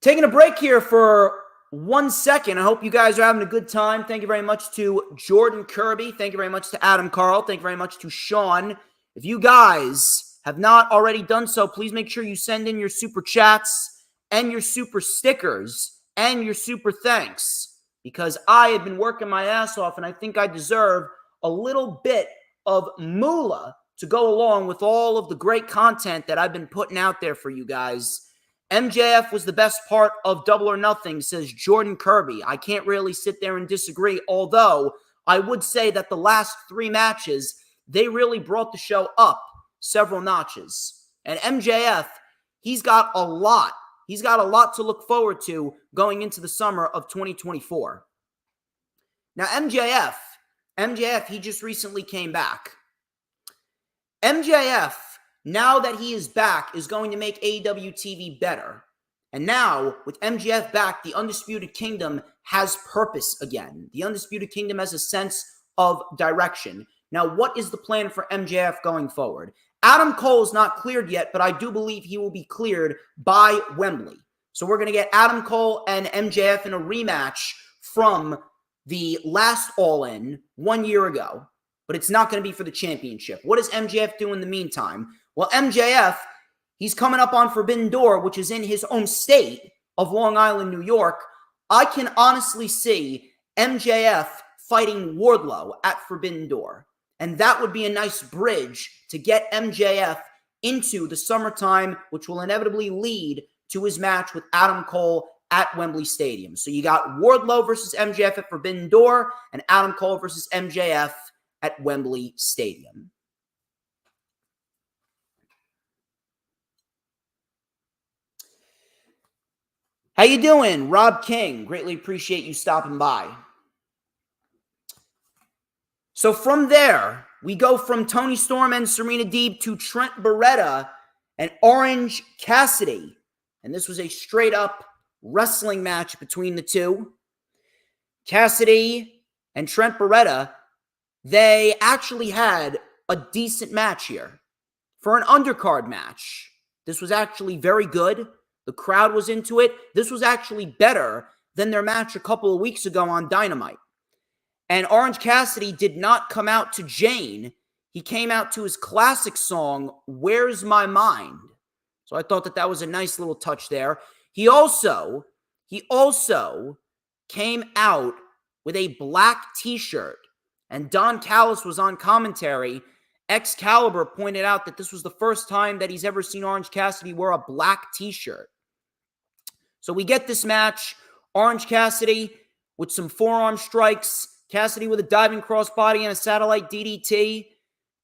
Taking a break here for 1 second. I hope you guys are having a good time. Thank you very much to Jordan Kirby. Thank you very much to Adam Carl. Thank you very much to Sean. If you guys have not already done so, please make sure you send in your super chats and your super stickers and your super thanks, because I have been working my ass off and I think I deserve a little bit of moolah to go along with all of the great content that I've been putting out there for you guys. MJF was the best part of Double or Nothing, says Jordan Kirby. I can't really sit there and disagree, although I would say that the last 3 matches, they really brought the show up several notches. And MJF, he's got a lot to look forward to going into the summer of 2024. Now, MJF, he just recently came back. MJF, now that he is back, is going to make AEW TV better. And now, with MJF back, the Undisputed Kingdom has purpose again. The Undisputed Kingdom has a sense of direction. Now, what is the plan for MJF going forward? Adam Cole is not cleared yet, but I do believe he will be cleared by Wembley. So we're going to get Adam Cole and MJF in a rematch from the last All-In 1 year ago. but it's not going to be for the championship. What does MJF do in the meantime? Well, MJF, he's coming up on Forbidden Door, which is in his own state of Long Island, New York. I can honestly see MJF fighting Wardlow at Forbidden Door. And that would be a nice bridge to get MJF into the summertime, which will inevitably lead to his match with Adam Cole at Wembley Stadium. So you got Wardlow versus MJF at Forbidden Door and Adam Cole versus MJF at Wembley Stadium. How you doing, Rob King? Greatly appreciate you stopping by. So from there, we go from Tony Storm and Serena Deeb to Trent Beretta and Orange Cassidy. And this was a straight-up wrestling match between the two. Cassidy and Trent Beretta, they actually had a decent match here. For an undercard match, this was actually very good. The crowd was into it. This was actually better than their match a couple of weeks ago on Dynamite. And Orange Cassidy did not come out to Jane. He came out to his classic song, Where's My Mind? So I thought that was a nice little touch there. He also came out with a black t-shirt. And Don Callis was on commentary. Excalibur pointed out that this was the first time that he's ever seen Orange Cassidy wear a black t-shirt. So we get this match. Orange Cassidy with some forearm strikes. Cassidy with a diving crossbody and a satellite DDT.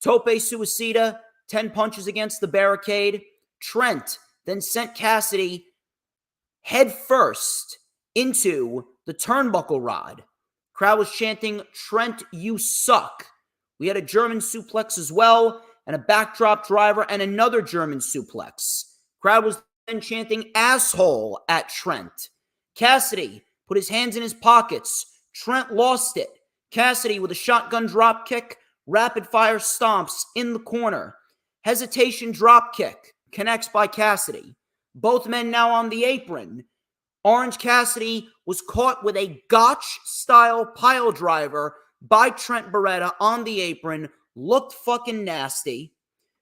Tope Suicida, 10 punches against the barricade. Trent then sent Cassidy head first into the turnbuckle rod. Crowd was chanting, Trent, you suck. We had a German suplex as well, and a backdrop driver, and another German suplex. Crowd was then chanting, asshole at Trent. Cassidy put his hands in his pockets. Trent lost it. Cassidy with a shotgun drop kick, rapid fire stomps in the corner. Hesitation drop kick connects by Cassidy. Both men now on the apron. Orange Cassidy was caught with a Gotch-style pile driver by Trent Beretta on the apron. Looked fucking nasty.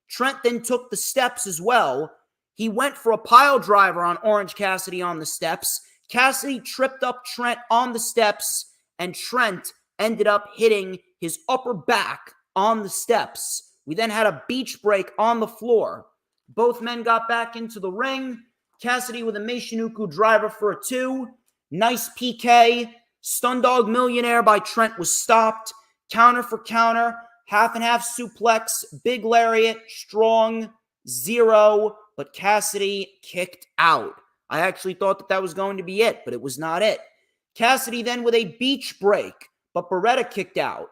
Trent then took the steps as well. He went for a pile driver on Orange Cassidy on the steps. Cassidy tripped up Trent on the steps, and Trent ended up hitting his upper back on the steps. We then had a beach break on the floor. Both men got back into the ring. Cassidy with a Meishinuku driver for a 2. Nice PK. Stun Dog Millionaire by Trent was stopped. Counter for counter. Half and half suplex. Big lariat. Strong. 0. But Cassidy kicked out. I actually thought that was going to be it, but it was not it. Cassidy then with a beach break, but Beretta kicked out.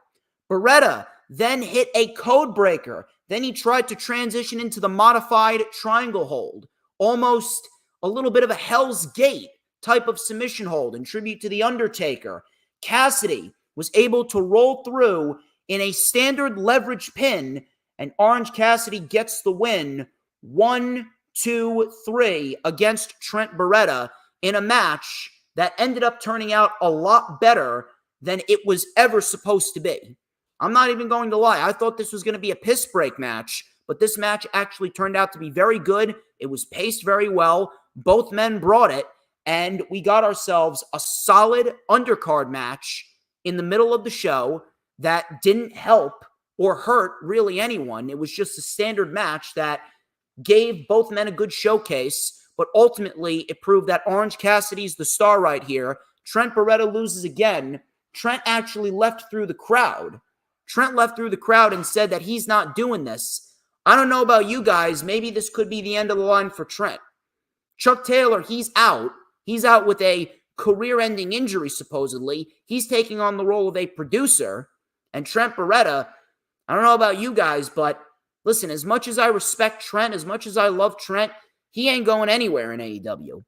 Beretta then hit a code breaker. Then he tried to transition into the modified triangle hold. Almost a little bit of a Hell's Gate type of submission hold in tribute to The Undertaker. Cassidy was able to roll through in a standard leverage pin, and Orange Cassidy gets the win 1, 2, 3 against Trent Beretta in a match that ended up turning out a lot better than it was ever supposed to be. I'm not even going to lie. I thought this was going to be a piss break match, but this match actually turned out to be very good. It was paced very well. Both men brought it, and we got ourselves a solid undercard match in the middle of the show that didn't help or hurt really anyone. It was just a standard match that gave both men a good showcase, but ultimately it proved that Orange Cassidy's the star right here. Trent Beretta loses again. Trent actually left through the crowd. Trent left through the crowd and said that he's not doing this. I don't know about you guys. Maybe this could be the end of the line for Trent. Chuck Taylor, he's out. He's out with a career-ending injury, supposedly. He's taking on the role of a producer. And Trent Beretta, I don't know about you guys, but listen, as much as I respect Trent, as much as I love Trent, he ain't going anywhere in AEW.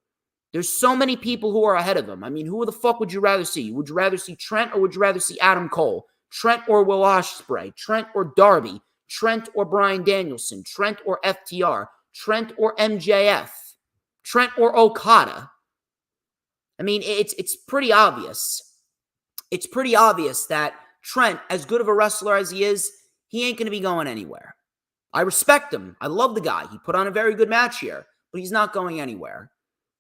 There's so many people who are ahead of him. I mean, who the fuck would you rather see? Would you rather see Trent or would you rather see Adam Cole? Trent or Will Ospreay? Trent or Darby? Trent or Bryan Danielson? Trent or FTR? Trent or MJF? Trent or Okada? I mean, it's pretty obvious. It's pretty obvious that Trent, as good of a wrestler as he is, he ain't going to be going anywhere. I respect him. I love the guy. He put on a very good match here, but he's not going anywhere.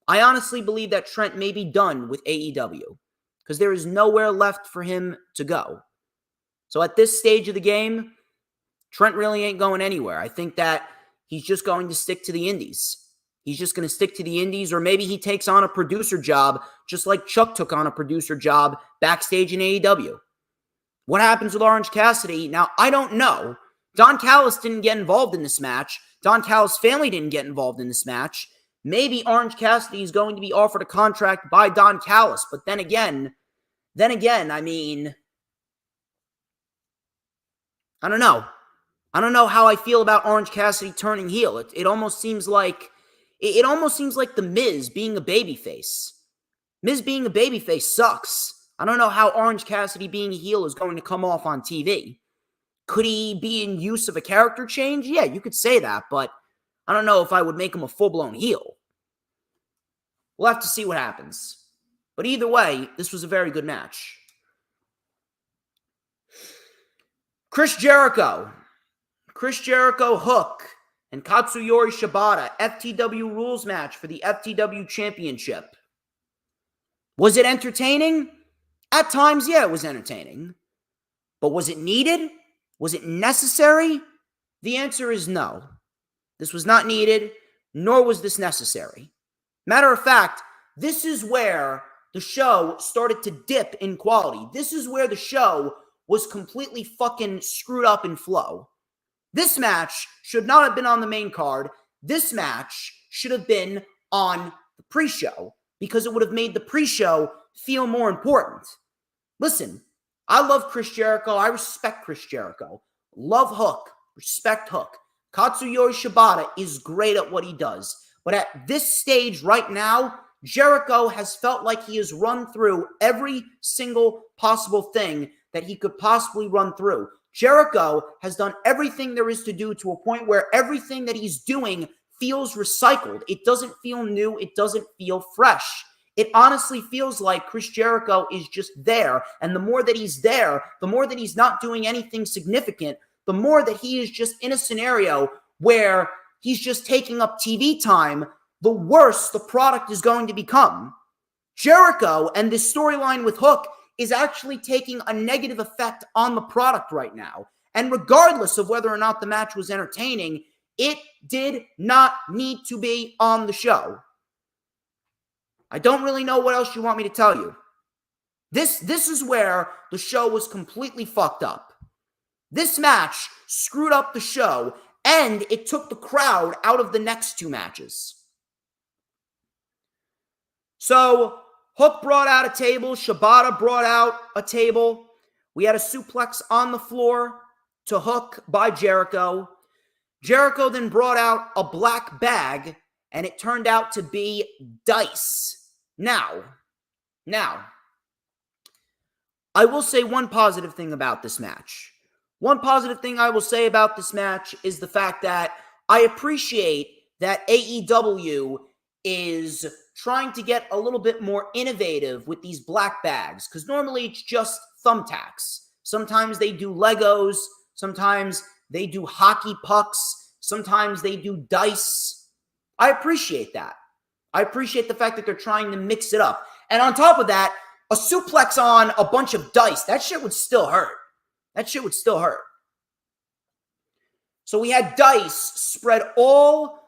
I honestly believe that Trent may be done with AEW because there is nowhere left for him to go. So at this stage of the game, Trent really ain't going anywhere. I think that he's just going to stick to the indies. He's just going to stick to the indies, or maybe he takes on a producer job just like Chuck took on a producer job backstage in AEW. What happens with Orange Cassidy? Now, I don't know. Don Callis didn't get involved in this match. Don Callis' family didn't get involved in this match. Maybe Orange Cassidy is going to be offered a contract by Don Callis, but then again, I mean, I don't know. I don't know how I feel about Orange Cassidy turning heel. It almost seems like the Miz being a babyface. Miz being a babyface sucks. I don't know how Orange Cassidy being a heel is going to come off on TV. Could he be in use of a character change? Yeah, you could say that, but I don't know if I would make him a full-blown heel. We'll have to see what happens. But either way, this was a very good match. Chris Jericho, Hook, and Katsuyori Shibata, FTW rules match for the FTW Championship. Was it entertaining? At times, yeah, it was entertaining. But was it needed? Was it necessary? The answer is no. This was not needed, nor was this necessary. Matter of fact, this is where the show started to dip in quality. This is where the show was completely fucking screwed up in flow. This match should not have been on the main card. This match should have been on the pre-show because it would have made the pre-show feel more important. Listen, I love Chris Jericho. I respect Chris Jericho. Love Hook. Respect Hook. Katsuyori Shibata is great at what he does. But at this stage right now, Jericho has felt like he has run through every single possible thing that he could possibly run through. Jericho has done everything there is to do to a point where everything that he's doing feels recycled. It doesn't feel new. It doesn't feel fresh. It honestly feels like Chris Jericho is just there. And the more that he's there, the more that he's not doing anything significant, the more that he is just in a scenario where he's just taking up TV time, the worse the product is going to become. Jericho and this storyline with Hook is actually taking a negative effect on the product right now. And regardless of whether or not the match was entertaining, it did not need to be on the show. I don't really know what else you want me to tell you. This is where the show was completely fucked up. This match screwed up the show, and it took the crowd out of the next two matches. So, Hook brought out a table. Shibata brought out a table. We had a suplex on the floor to Hook by Jericho. Jericho then brought out a black bag, and it turned out to be dice. Now, I will say one positive thing about this match. One positive thing I will say about this match is the fact that I appreciate that AEW is trying to get a little bit more innovative with these black bags, because normally it's just thumbtacks. Sometimes they do Legos, sometimes they do hockey pucks, sometimes they do dice. I appreciate that. I appreciate the fact that they're trying to mix it up. And on top of that, a suplex on a bunch of dice, that shit would still hurt. So we had dice spread all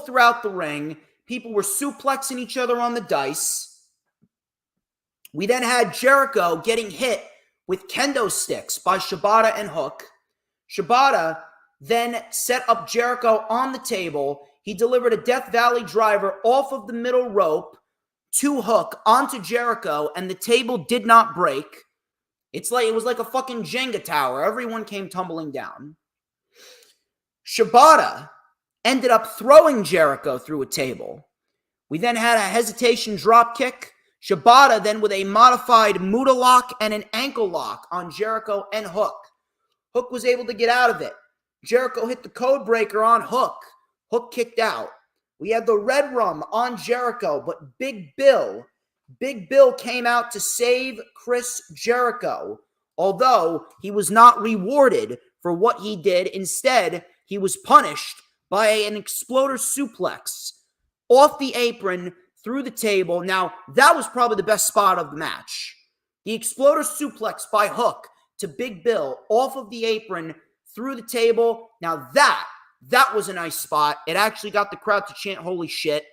throughout the ring. People were suplexing each other on the dice. We then had Jericho getting hit with kendo sticks by Shibata and Hook. Shibata then set up Jericho on the table. He delivered a Death Valley driver off of the middle rope to Hook onto Jericho, and the table did not break. It was like a fucking Jenga tower. Everyone came tumbling down. Shibata ended up throwing Jericho through a table. We then had a hesitation drop kick. Shibata then with a modified Muda lock and an ankle lock on Jericho and Hook. Hook was able to get out of it. Jericho hit the code breaker on Hook. Hook kicked out. We had the Red Rum on Jericho, but Big Bill came out to save Chris Jericho. although he was not rewarded for what he did. Instead, he was punished by an exploder suplex off the apron through the table. Now, that was probably the best spot of the match. The exploder suplex by Hook to Big Bill off of the apron through the table. Now, that was a nice spot. It actually got the crowd to chant, "Holy shit."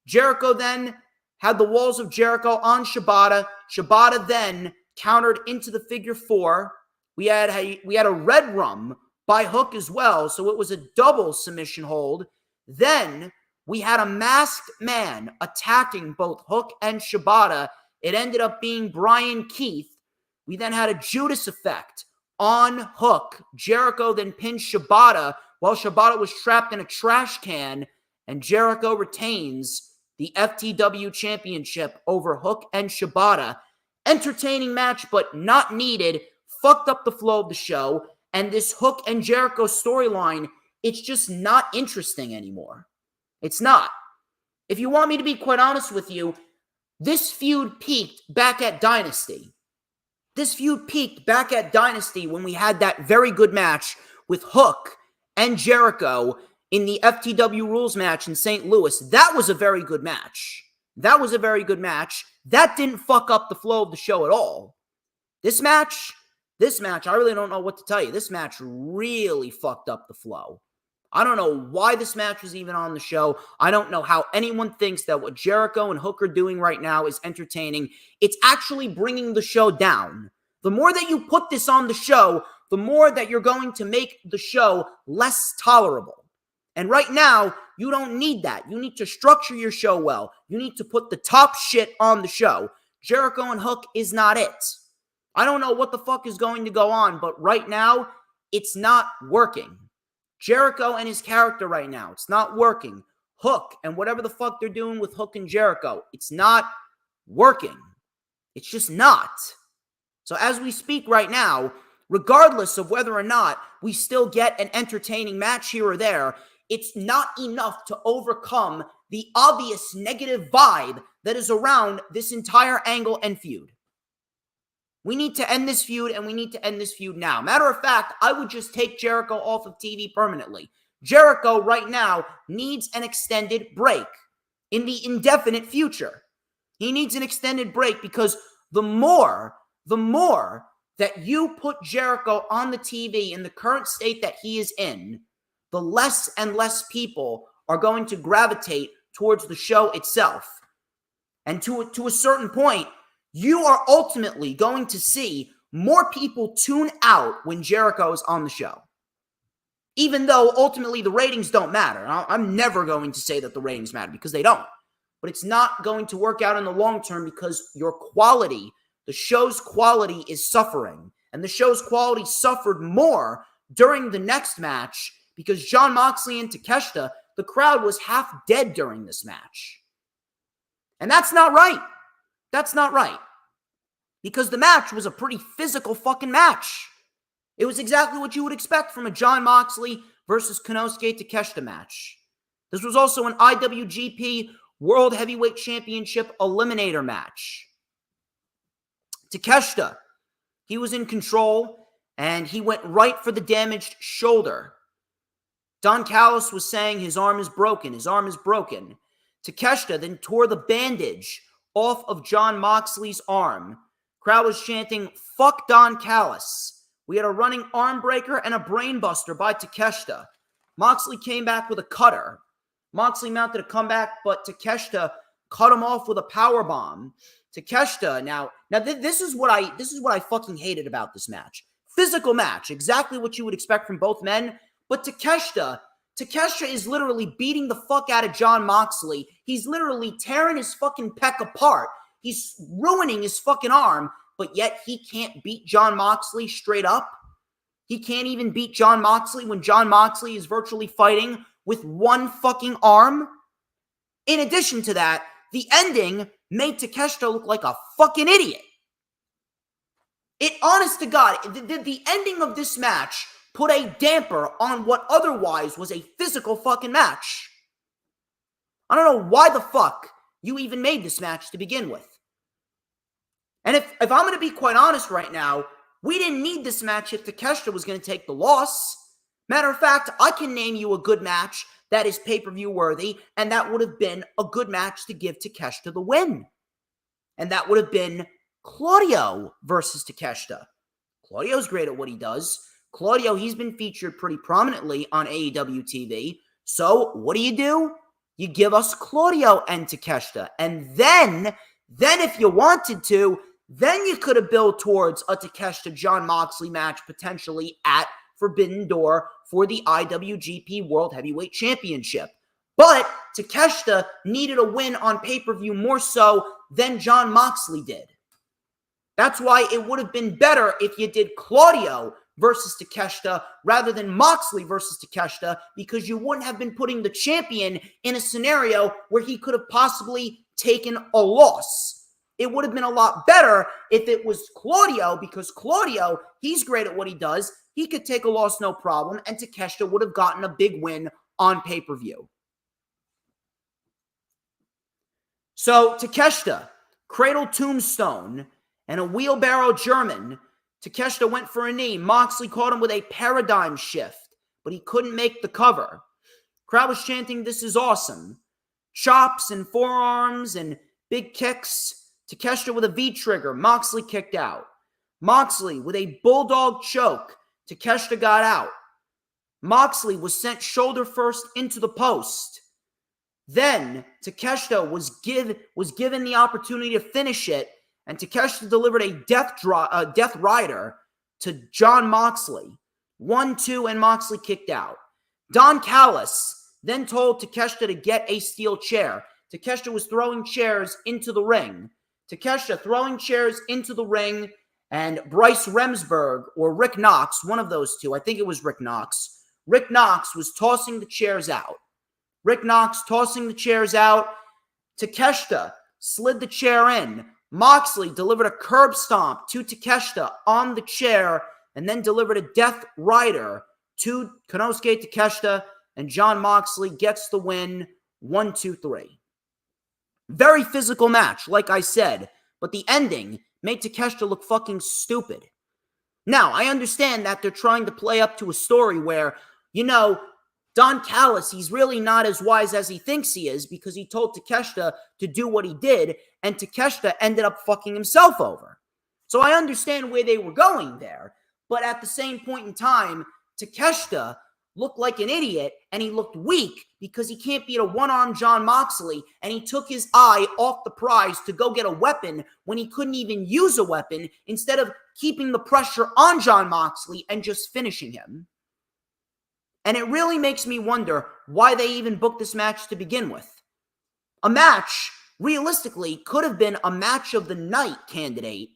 Jericho then had the walls of Jericho on Shibata. Shibata then countered into the figure four. We had a red rum by Hook as well, so it was a double submission hold. Then we had a masked man attacking both Hook and Shibata. It ended up being Brian Keith. We then had a Judas effect on Hook. Jericho then pinned Shibata while Shibata was trapped in a trash can, and Jericho retains the FTW Championship over Hook and Shibata. Entertaining match, but not needed. Fucked up the flow of the show. And this Hook and Jericho storyline, it's just not interesting anymore. It's not. If you want me to be quite honest with you, this feud peaked back at Dynasty. This feud peaked back at Dynasty when we had that very good match with Hook and Jericho in the FTW Rules match in St. Louis. That was a very good match. That didn't fuck up the flow of the show at all. This match, I really don't know what to tell you. This match really fucked up the flow. I don't know why this match was even on the show. I don't know how anyone thinks that what Jericho and Hook are doing right now is entertaining. It's actually bringing the show down. The more that you put this on the show, the more that you're going to make the show less tolerable. And right now, you don't need that. You need to structure your show well. You need to put the top shit on the show. Jericho and Hook is not it. I don't know what the fuck is going to go on, but right now, it's not working. Jericho and his character right now, it's not working. Hook and whatever the fuck they're doing with Hook and Jericho, it's not working. It's just not. So as we speak right now, regardless of whether or not we still get an entertaining match here or there, it's not enough to overcome the obvious negative vibe that is around this entire angle and feud. We need to end this feud, and we need to end this feud now. Matter of fact, I would just take Jericho off of TV permanently. Jericho right now needs an extended break in the indefinite future. He needs an extended break because the more that you put Jericho on the TV in the current state that he is in, the less and less people are going to gravitate towards the show itself. And to a certain point, you are ultimately going to see more people tune out when Jericho is on the show. Even though ultimately the ratings don't matter. I'm never going to say that the ratings matter because they don't. But it's not going to work out in the long term because your quality, the show's quality is suffering. And the show's quality suffered more during the next match because Jon Moxley and Takeshita, the crowd was half dead during this match. And that's not right. That's not right. Because the match was a pretty physical fucking match. It was exactly what you would expect from a Jon Moxley versus Konosuke Takeshita match. This was also an IWGP World Heavyweight Championship Eliminator match. Takeshita, he was in control, and he went right for the damaged shoulder. Don Callis was saying his arm is broken, his arm is broken. Takeshita then tore the bandage off of Jon Moxley's arm. Crowd was chanting, "Fuck Don Callis." We had a running arm breaker and a brain buster by Takeshita. Moxley came back with a cutter. Moxley mounted a comeback, but Takeshita cut him off with a power bomb. Takeshita, now this is what I fucking hated about this match. Physical match, exactly what you would expect from both men. But Takeshita is literally beating the fuck out of Jon Moxley. He's literally tearing his fucking pec apart. He's ruining his fucking arm, but yet he can't beat Jon Moxley straight up. He can't even beat Jon Moxley when Jon Moxley is virtually fighting with one fucking arm. In addition to that, the ending made Takeshita look like a fucking idiot. It, honest to God, the ending of this match put a damper on what otherwise was a physical fucking match. I don't know why the fuck you even made this match to begin with. And if I'm going to be quite honest right now, We didn't need this match if Takeshita was going to take the loss. Matter of fact, I can name you a good match that is pay-per-view worthy, and that would have been a good match to give Takeshita the win. And that would have been Claudio versus Takeshita. Claudio's great at what he does. Claudio, he's been featured pretty prominently on AEW TV. So what do? You give us Claudio and Takeshita. And then if you wanted to, then you could have built towards a Takeshita-Jon Moxley match potentially at Forbidden Door for the IWGP World Heavyweight Championship. But Takeshita needed a win on pay-per-view more so than Jon Moxley did. That's why it would have been better if you did Claudio versus Takeshita rather than Moxley versus Takeshita, because you wouldn't have been putting the champion in a scenario where he could have possibly taken a loss. It would have been a lot better if it was Claudio, because Claudio, he's great at what he does. He could take a loss no problem, and Takeshita would have gotten a big win on pay-per-view. So Takeshita, Cradle Tombstone, and a Wheelbarrow German. Takeshita went for a knee. Moxley caught him with a paradigm shift, but he couldn't make the cover. Crowd was chanting, "This is awesome." Chops and forearms and big kicks. Takeshita with a V-trigger. Moxley kicked out. Moxley with a bulldog choke. Takeshita got out. Moxley was sent shoulder first into the post. Then Takeshita was given the opportunity to finish it, and Takeshita delivered a death rider to Jon Moxley. 1-2, and Moxley kicked out. Don Callis then told Takeshita to get a steel chair. Takeshita was throwing chairs into the ring. Takeshita throwing chairs into the ring, and Bryce Remsburg or Rick Knox, one of those two, I think it was Rick Knox. Rick Knox was tossing the chairs out. Rick Knox tossing the chairs out. Takeshita slid the chair in. Moxley delivered a curb stomp to Takeshita on the chair, and then delivered a death rider to Konosuke Takeshita, and Jon Moxley gets the win, 1-2-3. Very physical match, like I said, but the ending made Takeshita look fucking stupid. Now, I understand that they're trying to play up to a story where, Don Callis, he's really not as wise as he thinks he is, because he told Takeshita to do what he did, and Takeshita ended up fucking himself over. So I understand where they were going there, but at the same point in time, Takeshita looked like an idiot, and he looked weak because he can't beat a one-armed Jon Moxley, and he took his eye off the prize to go get a weapon when he couldn't even use a weapon, instead of keeping the pressure on Jon Moxley and just finishing him. And it really makes me wonder why they even booked this match to begin with. A match, realistically, could have been a match of the night candidate,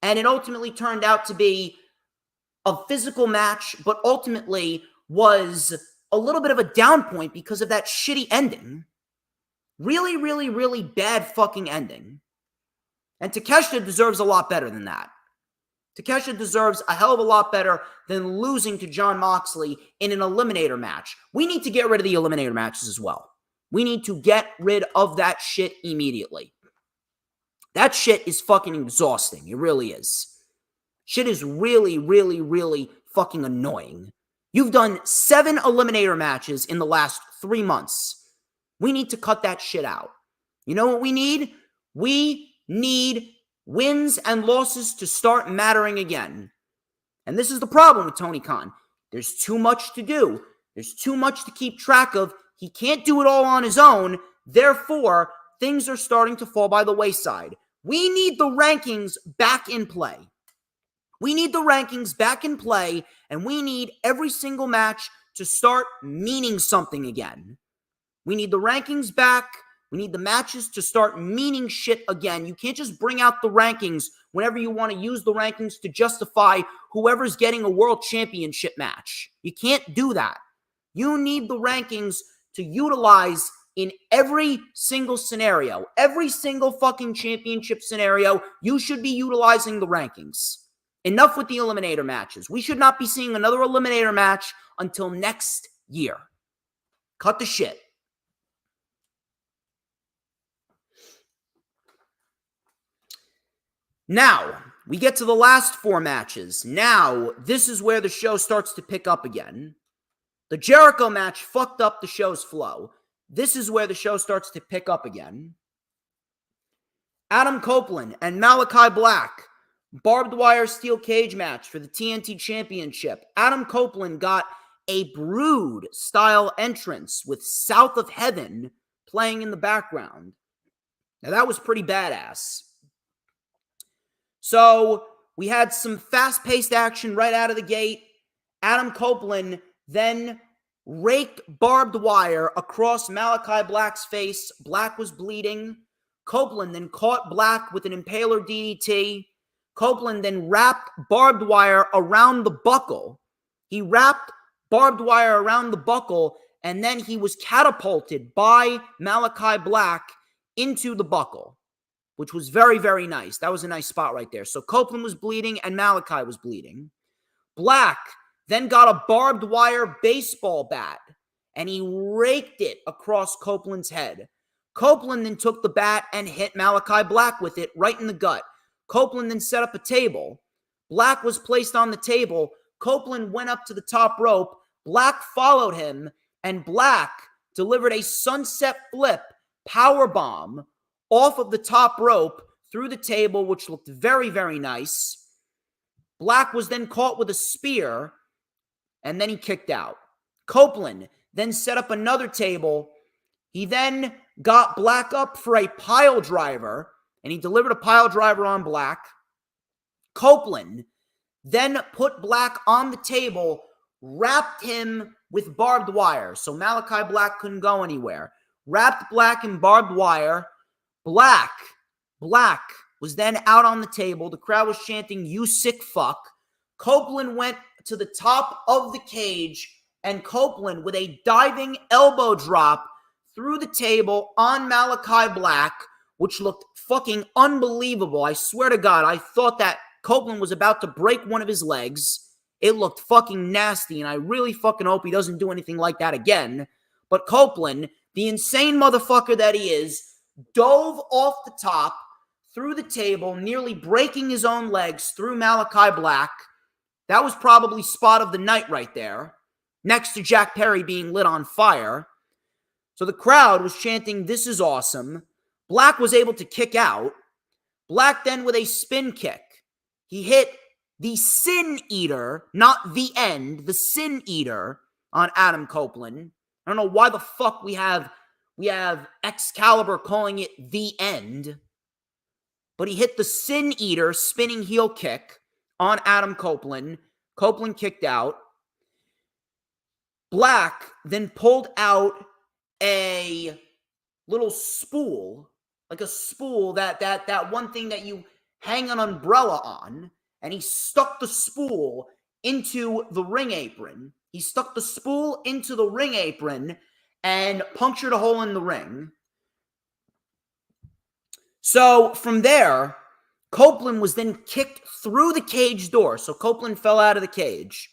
and it ultimately turned out to be a physical match, but ultimately was a little bit of a down point because of that shitty ending. Really, really, really bad fucking ending. And Takeshita deserves a lot better than that. Takeshita deserves a hell of a lot better than losing to Jon Moxley in an eliminator match. We need to get rid of the eliminator matches as well. We need to get rid of that shit immediately. That shit is fucking exhausting. It really is. Shit is really, really, really fucking annoying. You've done 7 eliminator matches in the last 3 months. We need to cut that shit out. You know what we need? We need wins and losses to start mattering again. And this is the problem with Tony Khan. There's too much to do. There's too much to keep track of. He can't do it all on his own. Therefore, things are starting to fall by the wayside. We need the rankings back in play. We need the rankings back in play, and we need every single match to start meaning something again. We need the rankings back. We need the matches to start meaning shit again. You can't just bring out the rankings whenever you want to use the rankings to justify whoever's getting a world championship match. You can't do that. You need the rankings to utilize in every single scenario. Every single fucking championship scenario, you should be utilizing the rankings. Enough with the eliminator matches. We should not be seeing another eliminator match until next year. Cut the shit. Now, we get to the last 4 matches. Now, this is where the show starts to pick up again. The Jericho match fucked up the show's flow. This is where the show starts to pick up again. Adam Copeland and Malachi Black, barbed wire steel cage match for the TNT Championship. Adam Copeland got a Brood-style entrance with South of Heaven playing in the background. Now, that was pretty badass. So, we had some fast-paced action right out of the gate. Adam Copeland then raked barbed wire across Malachi Black's face. Black was bleeding. Copeland then caught Black with an Impaler DDT. Copeland then wrapped barbed wire around the buckle. He wrapped barbed wire around the buckle, and then he was catapulted by Malachi Black into the buckle, which was very, very nice. That was a nice spot right there. So Copeland was bleeding and Malachi was bleeding. Black then got a barbed wire baseball bat, and he raked it across Copeland's head. Copeland then took the bat and hit Malachi Black with it right in the gut. Copeland then set up a table. Black was placed on the table. Copeland went up to the top rope. Black followed him, and Black delivered a sunset flip powerbomb off of the top rope through the table, which looked very, very nice. Black was then caught with a spear, and then he kicked out. Copeland then set up another table. He then got Black up for a pile driver, and he delivered a pile driver on Black. Copeland then put Black on the table, wrapped him with barbed wire, so Malachi Black couldn't go anywhere. Wrapped Black in barbed wire. Black was then out on the table. The crowd was chanting, "You sick fuck." Copeland went to the top of the cage, and Copeland, with a diving elbow drop through the table on Malachi Black, which looked fucking unbelievable. I swear to God, I thought that Copeland was about to break one of his legs. It looked fucking nasty, and I really fucking hope he doesn't do anything like that again. But Copeland, the insane motherfucker that he is, dove off the top through the table, nearly breaking his own legs through Malachi Black. That was probably spot of the night right there, next to Jack Perry being lit on fire. So the crowd was chanting, "This is awesome." Black was able to kick out. Black then with a spin kick. He hit the Sin Eater, not the End, the Sin Eater on Adam Copeland. I don't know why the fuck we have Excalibur calling it the End. But he hit the Sin Eater spinning heel kick on Adam Copeland. Copeland kicked out. Black then pulled out a little spool, like a spool, that one thing that you hang an umbrella on, and he stuck the spool into the ring apron. He stuck the spool into the ring apron and punctured a hole in the ring. So from there, Copeland was then kicked through the cage door. So Copeland fell out of the cage.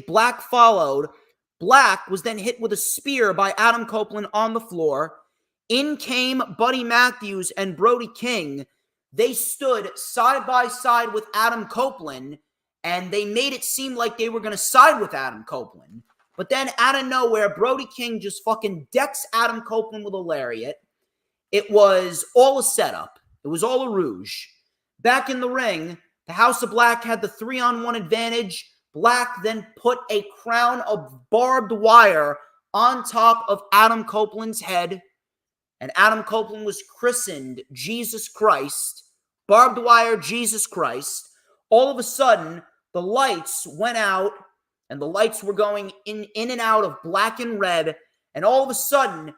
Black followed. Black was then hit with a spear by Adam Copeland on the floor. In came Buddy Matthews and Brody King. They stood side by side with Adam Copeland, and they made it seem like they were going to side with Adam Copeland. But then out of nowhere, Brody King just fucking decks Adam Copeland with a lariat. It was all a setup. It was all a rouge. Back in the ring, the House of Black had the 3-on-1 advantage. Black then put a crown of barbed wire on top of Adam Copeland's head, and Adam Copeland was christened Jesus Christ, barbed wire Jesus Christ. All of a sudden, the lights went out, and the lights were going in and out of black and red, and all of a sudden,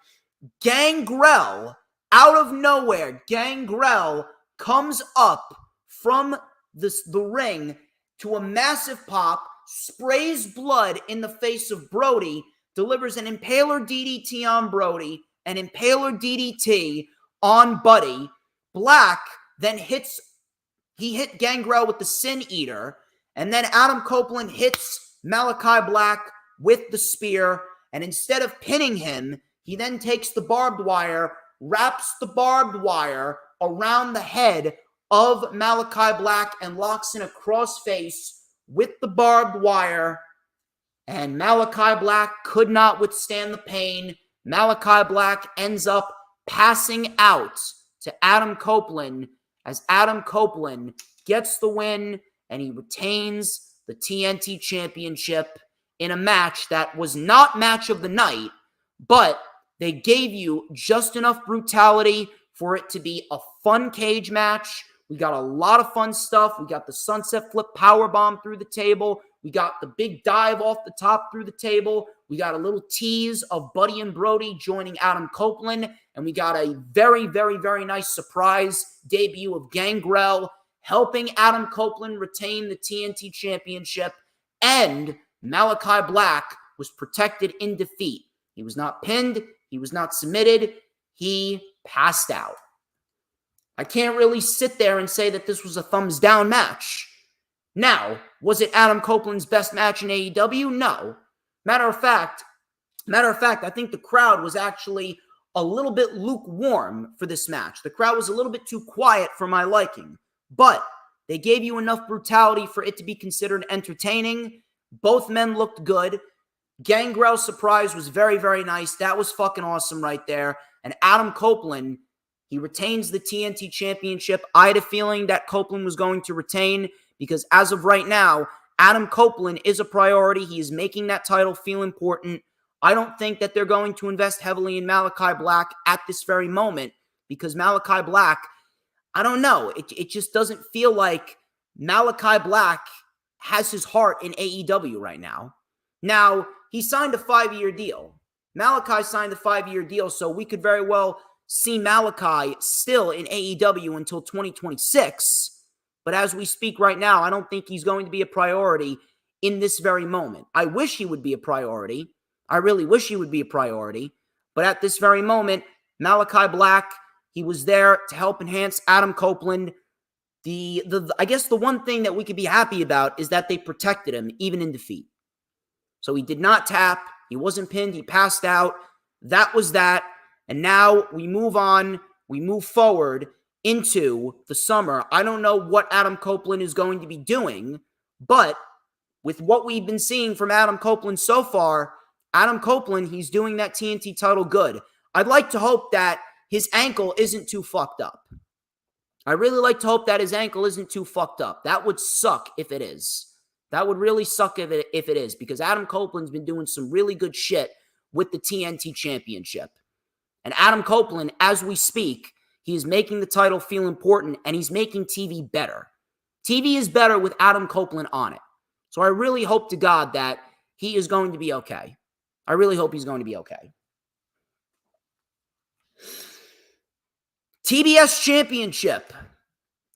Gangrel, out of nowhere, Gangrel comes up from the ring to a massive pop, sprays blood in the face of Brody, delivers an Impaler DDT on Brody, an Impaler DDT on Buddy. Black then hit Gangrel with the Sin Eater, and then Adam Copeland hits Malachi Black with the spear, and instead of pinning him, he then takes the barbed wire, wraps the barbed wire around the head of Malachi Black and locks in a crossface with the barbed wire. And Malachi Black could not withstand the pain. Malachi Black ends up passing out to Adam Copeland as Adam Copeland gets the win and he retains the TNT Championship in a match that was not match of the night, but they gave you just enough brutality for it to be a fun cage match. We got a lot of fun stuff. We got the sunset flip powerbomb through the table. We got the big dive off the top through the table. We got a little tease of Buddy and Brody joining Adam Copeland. And we got a very, very, very nice surprise debut of Gangrel helping Adam Copeland retain the TNT Championship. And Malachi Black was protected in defeat. He was not pinned. He was not submitted. He passed out. I can't really sit there and say that this was a thumbs down match. Now, was it Adam Copeland's best match in AEW? No. Matter of fact, I think the crowd was actually a little bit lukewarm for this match. The crowd was a little bit too quiet for my liking, but they gave you enough brutality for it to be considered entertaining. Both men looked good. Gangrel's surprise was very, very nice. That was fucking awesome right there. And Adam Copeland, he retains the TNT Championship. I had a feeling that Copeland was going to retain because as of right now, Adam Copeland is a priority. He is making that title feel important. I don't think that they're going to invest heavily in Malachi Black at this very moment because Malachi Black, I don't know. It just doesn't feel like Malachi Black has his heart in AEW right now. Now, he signed a 5-year deal. Malachi signed a 5-year deal, so we could very well see Malachi still in AEW until 2026. But as we speak right now, I don't think he's going to be a priority in this very moment. I wish he would be a priority. I really wish he would be a priority. But at this very moment, Malachi Black, he was there to help enhance Adam Copeland. I guess the one thing that we could be happy about is that they protected him even in defeat. So he did not tap. He wasn't pinned. He passed out. That was that. And now we move on. We move forward into the summer. I don't know what Adam Copeland is going to be doing, but with what we've been seeing from Adam Copeland so far, Adam Copeland, he's doing that TNT title good. I'd like to hope that his ankle isn't too fucked up. I really like to hope that his ankle isn't too fucked up. That would suck if it is. That would really suck if it is, because Adam Copeland's been doing some really good shit with the TNT Championship. And Adam Copeland, as we speak, he is making the title feel important, and he's making TV better. TV is better with Adam Copeland on it. So I really hope to God that he is going to be okay. I really hope he's going to be okay. TBS Championship.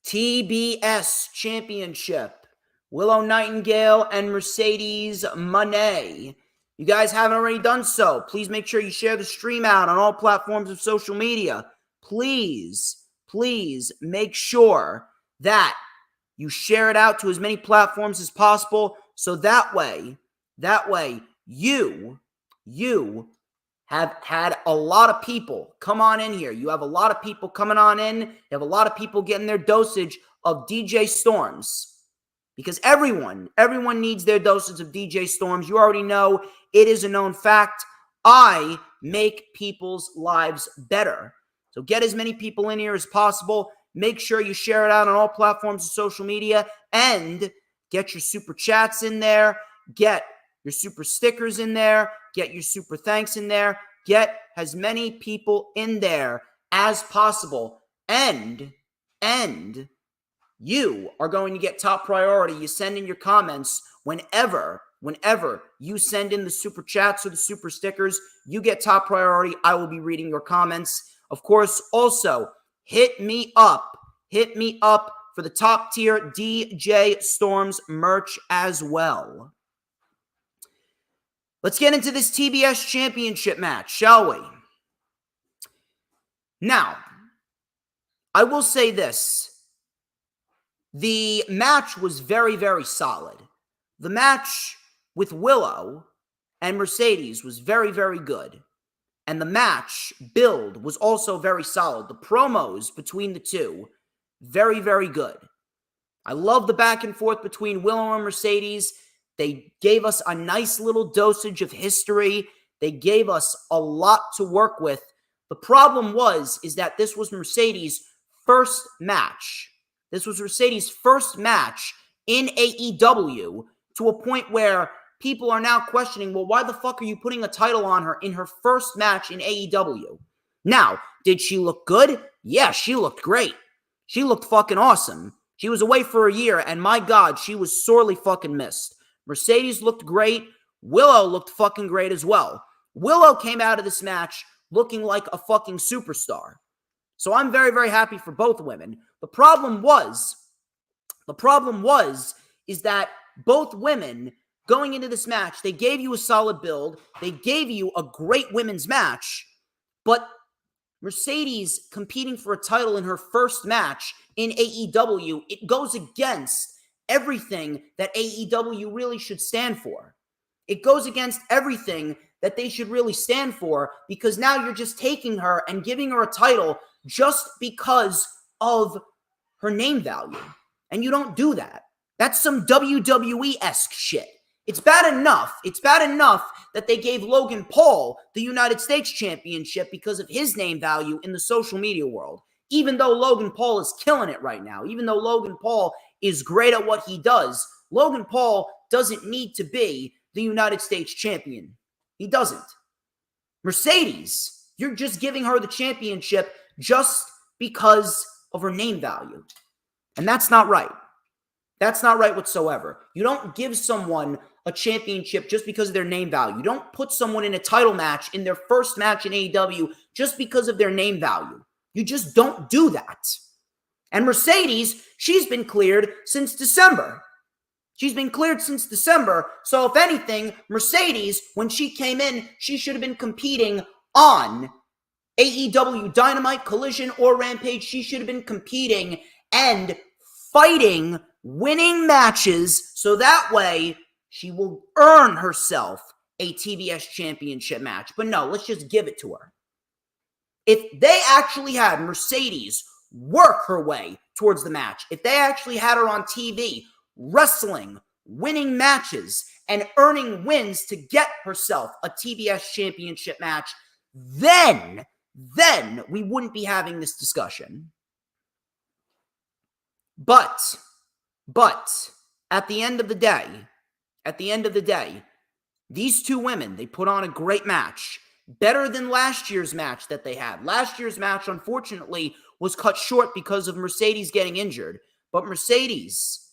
TBS Championship. Willow Nightingale and Mercedes Moné. You guys haven't already done so, please make sure you share the stream out on all platforms of social media. Please make sure that you share it out to as many platforms as possible, so that way you have had a lot of people come on in here. You have a lot of people coming on in. You have a lot of people getting their dosage of DJ Storms. Because everyone needs their dosage of DJ Storms. You already know it is a known fact. I make people's lives better. So get as many people in here as possible. Make sure you share it out on all platforms of social media and get your super chats in there. Get your super stickers in there. Get your super thanks in there. Get as many people in there as possible. And you are going to get top priority. You send in your comments whenever you send in the super chats or the super stickers, you get top priority. I will be reading your comments. Of course, also hit me up for the top tier DJ Storms merch as well. Let's get into this TBS Championship match, shall we? Now, I will say this. The match was very, very solid. The match with Willow and Mercedes was very, very good. And the match build was also very solid. The promos between the two, Very, very good. I love the back and forth between Willow and Mercedes. They gave us a nice little dosage of history. They gave us a lot to work with. The problem is that this was Mercedes' first match. This was Mercedes' first match in AEW, to a point where people are now questioning, well, why the fuck are you putting a title on her in her first match in AEW? Now, did she look good? Yeah, she looked great. She looked fucking awesome. She was away for a year, and my God, she was sorely fucking missed. Mercedes looked great. Willow looked fucking great as well. Willow came out of this match looking like a fucking superstar. So I'm very, very happy for both women. The problem was is that both women going into this match, they gave you a solid build. They gave you a great women's match, but Mercedes competing for a title in her first match in AEW, it goes against everything that AEW really should stand for. It goes against everything that they should really stand for, because now you're just taking her and giving her a title just because of her name value. And you don't do that. That's some WWE-esque shit. It's bad enough. It's bad enough that they gave Logan Paul the United States Championship because of his name value in the social media world. Even though Logan Paul is killing it right now, even though Logan Paul is great at what he does, Logan Paul doesn't need to be the United States champion. He doesn't. Mercedes, you're just giving her the championship just because of her name value. And that's not right. That's not right whatsoever. You don't give someone a championship just because of their name value. You don't put someone in a title match in their first match in AEW just because of their name value. You just don't do that. And Mercedes, she's been cleared since December. She's been cleared since December. So if anything, Mercedes, when she came in, she should have been competing on AEW Dynamite, Collision, or Rampage. She should have been competing and fighting, winning matches, so that way she will earn herself a TBS championship match. But no, let's just give it to her. If they actually had Mercedes work her way towards the match, if they actually had her on TV, wrestling, winning matches, and earning wins to get herself a TBS championship match, then we wouldn't be having this discussion. But at the end of the day, these two women, they put on a great match. Better than last year's match that they had. Last year's match, unfortunately, was cut short because of Mercedes getting injured. But Mercedes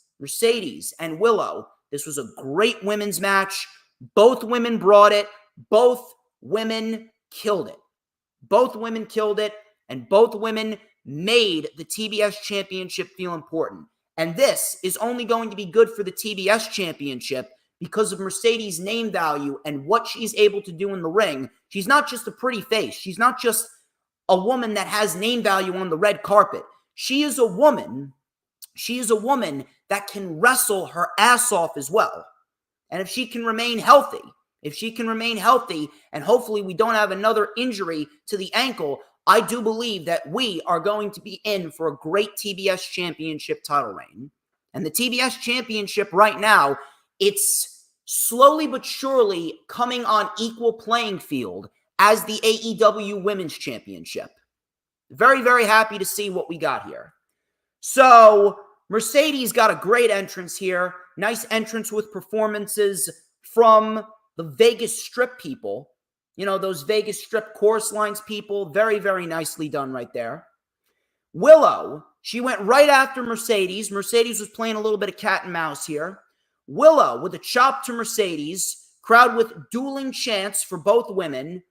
and Willow, this was a great women's match. Both women brought it. Both women killed it. Both women killed it, and both women made the TBS championship feel important. And this is only going to be good for the TBS championship because of Mercedes' name value and what she's able to do in the ring. She's not just a pretty face. She's not just a woman that has name value on the red carpet. She is a woman that can wrestle her ass off as well. And if she can remain healthy, and hopefully we don't have another injury to the ankle, I do believe that we are going to be in for a great TBS championship title reign. And the TBS championship right now, it's slowly but surely coming on equal playing field as the AEW Women's Championship. Very, very happy to see what we got here. So Mercedes got a great entrance here. Nice entrance with performances from the Vegas Strip people. You know, those Vegas Strip chorus lines people. Very, very nicely done right there. Willow, she went right after Mercedes. Mercedes was playing a little bit of cat and mouse here. Willow with a chop to Mercedes. Crowd with dueling chants for both women.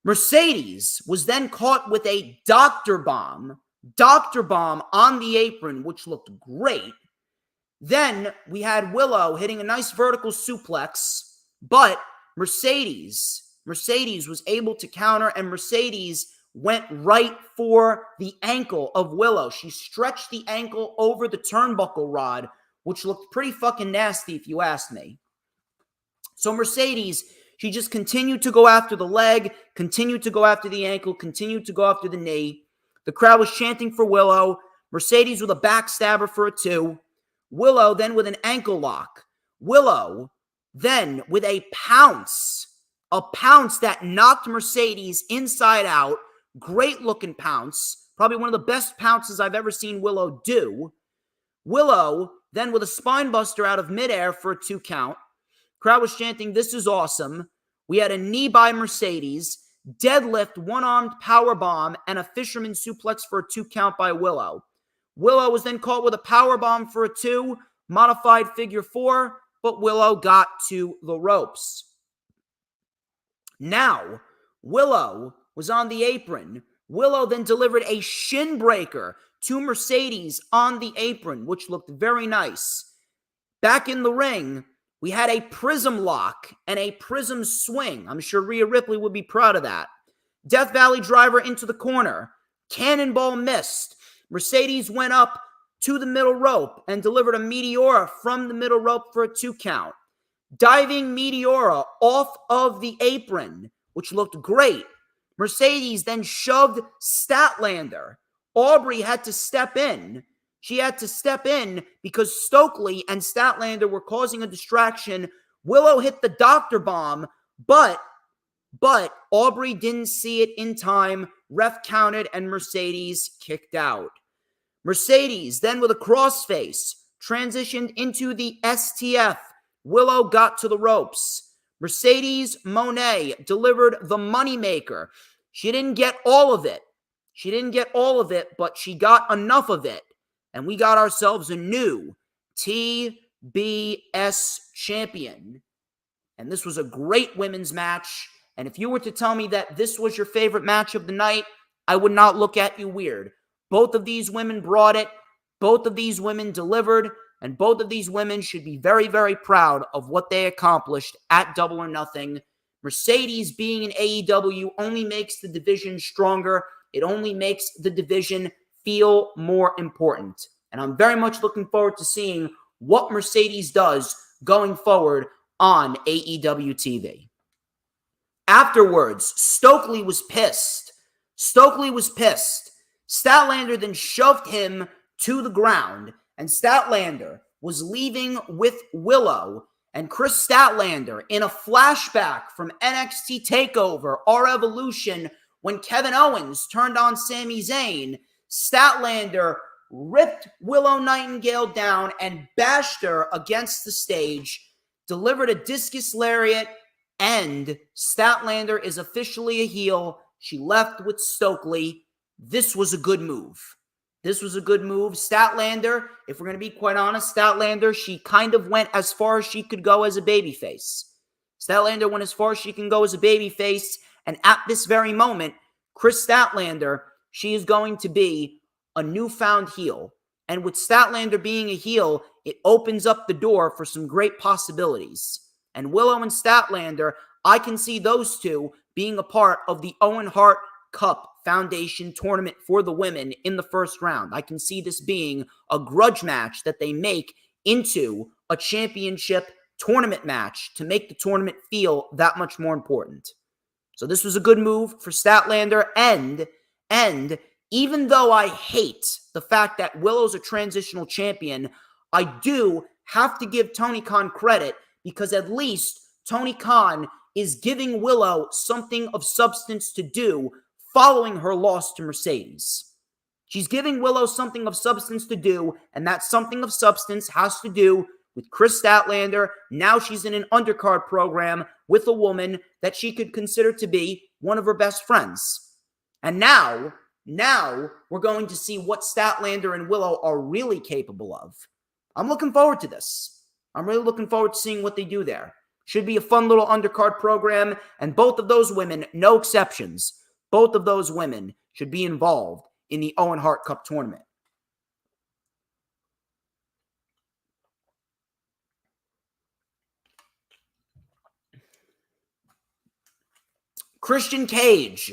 Mercedes was then caught with a doctor bomb on the apron, which looked great. Then we had Willow hitting a nice vertical suplex, but Mercedes was able to counter, and Mercedes went right for the ankle of Willow. She stretched the ankle over the turnbuckle rod, which looked pretty fucking nasty if you ask me. So Mercedes, she just continued to go after the leg, continued to go after the ankle, continued to go after the knee. The crowd was chanting for Willow. Mercedes with a backstabber for a 2. Willow then with an ankle lock. Willow then with a pounce that knocked Mercedes inside out. Great looking pounce. Probably one of the best pounces I've ever seen Willow do. Willow then with a spine buster out of midair for a 2 count. Crowd was chanting, "This is awesome." We had a knee by Mercedes, deadlift, one-armed power bomb, and a fisherman suplex for a 2 count by Willow. Willow was then caught with a power bomb for a 2, modified figure 4, but Willow got to the ropes. Now, Willow was on the apron. Willow then delivered a shin breaker to Mercedes on the apron, which looked very nice. Back in the ring, we had a prism lock and a prism swing. I'm sure Rhea Ripley would be proud of that. Death Valley driver into the corner. Cannonball missed. Mercedes went up to the middle rope and delivered a Meteora from the middle rope for a 2 count. Diving Meteora off of the apron, which looked great. Mercedes then shoved Statlander. Aubrey had to step in. She had to step in because Stokely and Statlander were causing a distraction. Willow hit the doctor bomb, but Aubrey didn't see it in time. Ref counted and Mercedes kicked out. Mercedes then with a crossface transitioned into the STF. Willow got to the ropes. Mercedes Monet delivered the moneymaker. She didn't get all of it. But she got enough of it. And we got ourselves a new TBS champion. And this was a great women's match. And if you were to tell me that this was your favorite match of the night, I would not look at you weird. Both of these women brought it. Both of these women delivered. And both of these women should be very, very proud of what they accomplished at Double or Nothing. Mercedes being in AEW only makes the division stronger. It only makes the division feel more important. And I'm very much looking forward to seeing what Mercedes does going forward on AEW TV. Afterwards, Stokely was pissed. Statlander then shoved him to the ground, and Statlander was leaving with Willow. And Chris Statlander, in a flashback from NXT TakeOver, Our Evolution, when Kevin Owens turned on Sami Zayn, Statlander ripped Willow Nightingale down and bashed her against the stage, delivered a discus lariat, and Statlander is officially a heel. She left with Stokely. This was a good move. Statlander, if we're going to be quite honest, Statlander, she kind of went as far as she could go as a babyface. Statlander went as far as she can go as a babyface. And at this very moment, Chris Statlander, she is going to be a newfound heel. And with Statlander being a heel, it opens up the door for some great possibilities. And Willow and Statlander, I can see those two being a part of the Owen Hart Cup Foundation tournament for the women in the first round. I can see this being a grudge match that they make into a championship tournament match to make the tournament feel that much more important. So this was a good move for Statlander, and even though I hate the fact that Willow's a transitional champion, I do have to give Tony Khan credit because at least Tony Khan is giving Willow something of substance to do following her loss to Mercedes. She's giving Willow something of substance to do, and that something of substance has to do with Chris Statlander. Now she's in an undercard program with a woman that she could consider to be one of her best friends. And now we're going to see what Statlander and Willow are really capable of. I'm looking forward to this. I'm really looking forward to seeing what they do there. Should be a fun little undercard program, and both of those women, no exceptions, both of those women should be involved in the Owen Hart Cup tournament. Christian Cage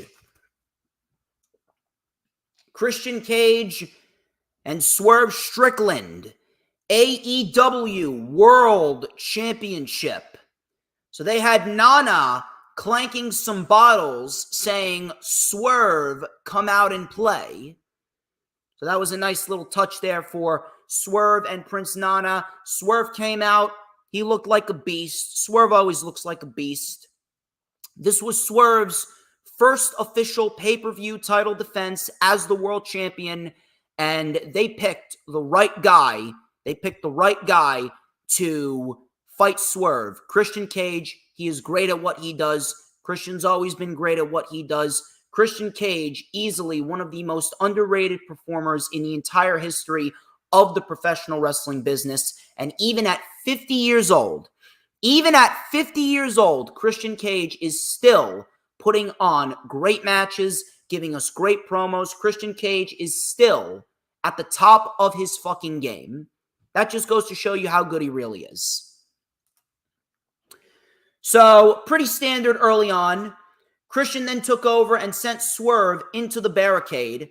and Swerve Strickland, AEW World Championship. So they had Nana clanking some bottles saying, "Swerve, come out and play." So that was a nice little touch there for Swerve and Prince Nana. Swerve came out. He looked like a beast. Swerve always looks like a beast. This was Swerve's first official pay-per-view title defense as the world champion, and they picked the right guy. They picked the right guy to fight Swerve. Christian Cage, he is great at what he does. Christian's always been great at what he does. Christian Cage, easily one of the most underrated performers in the entire history of the professional wrestling business. And even at 50 years old, Christian Cage is still putting on great matches, giving us great promos. Christian Cage is still at the top of his fucking game. That just goes to show you how good he really is. So, pretty standard early on. Christian then took over and sent Swerve into the barricade.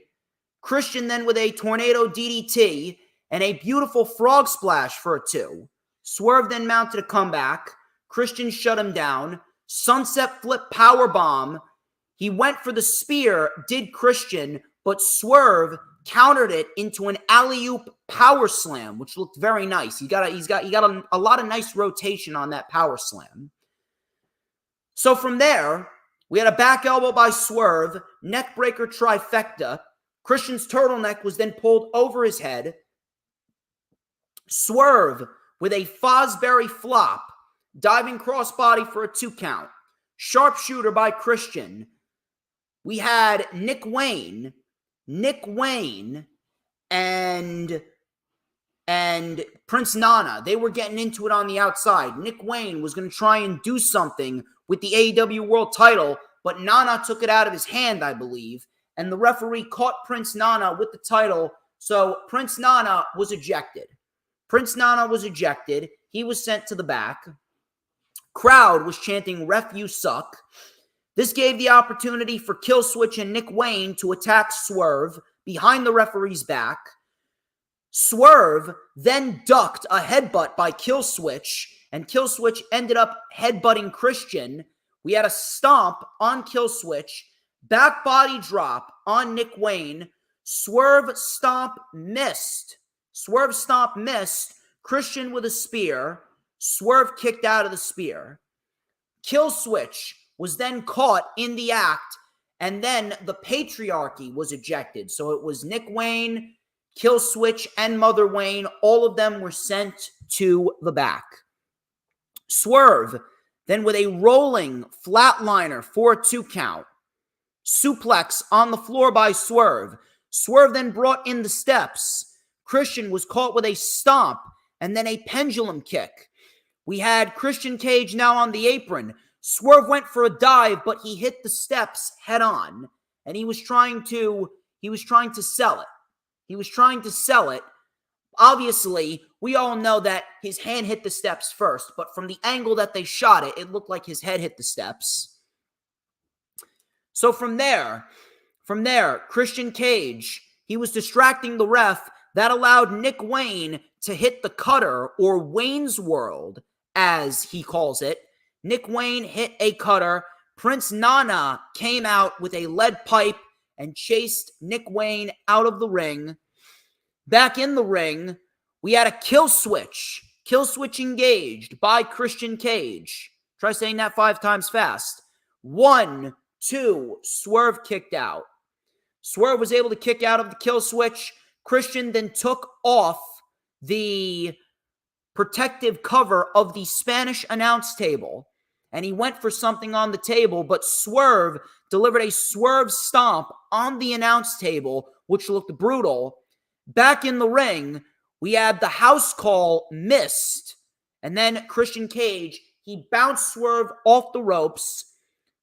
Christian then with a tornado DDT and a beautiful frog splash for a 2. Swerve then mounted a comeback. Christian shut him down. Sunset flip powerbomb. He went for the spear, did Christian, but Swerve countered it into an alley-oop power slam, which looked very nice. He got a lot of nice rotation on that power slam. So from there, we had a back elbow by Swerve, neckbreaker trifecta. Christian's turtleneck was then pulled over his head. Swerve with a Fosbury flop, diving crossbody for a 2 count. Sharpshooter by Christian. We had Nick Wayne, and Prince Nana. They were getting into it on the outside. Nick Wayne was going to try and do something with the AEW World title, but Nana took it out of his hand, I believe, and the referee caught Prince Nana with the title, so Prince Nana was ejected. He was sent to the back. Crowd was chanting, "Ref, you suck." This gave the opportunity for Killswitch and Nick Wayne to attack Swerve behind the referee's back. Swerve then ducked a headbutt by Killswitch, and Killswitch ended up headbutting Christian. We had a stomp on Killswitch, back body drop on Nick Wayne. Swerve stomp missed. Christian with a spear. Swerve kicked out of the spear. Killswitch was then caught in the act, and then the Patriarchy was ejected. So it was Nick Wayne, Killswitch, and Mother Wayne. All of them were sent to the back. Swerve then with a rolling flatliner for a 2 count. Suplex on the floor by Swerve. Swerve then brought in the steps. Christian was caught with a stomp and then a pendulum kick. We had Christian Cage now on the apron. Swerve went for a dive, but he hit the steps head on, and he was trying to sell it. Obviously, we all know that his hand hit the steps first, but from the angle that they shot it, it looked like his head hit the steps. So from there, Christian Cage, he was distracting the ref. That allowed Nick Wayne to hit the cutter, or Wayne's World, as he calls it. Nick Wayne hit a cutter. Prince Nana came out with a lead pipe and chased Nick Wayne out of the ring. Back in the ring, we had a kill switch. Kill switch engaged by Christian Cage. Try saying that 5 times fast. 1, 2, Swerve kicked out. Swerve was able to kick out of the kill switch. Christian then took off the protective cover of the Spanish announce table, and he went for something on the table, but Swerve delivered a Swerve stomp on the announce table, which looked brutal. Back in the ring, we had the house call missed, and then Christian Cage, he bounced Swerve off the ropes.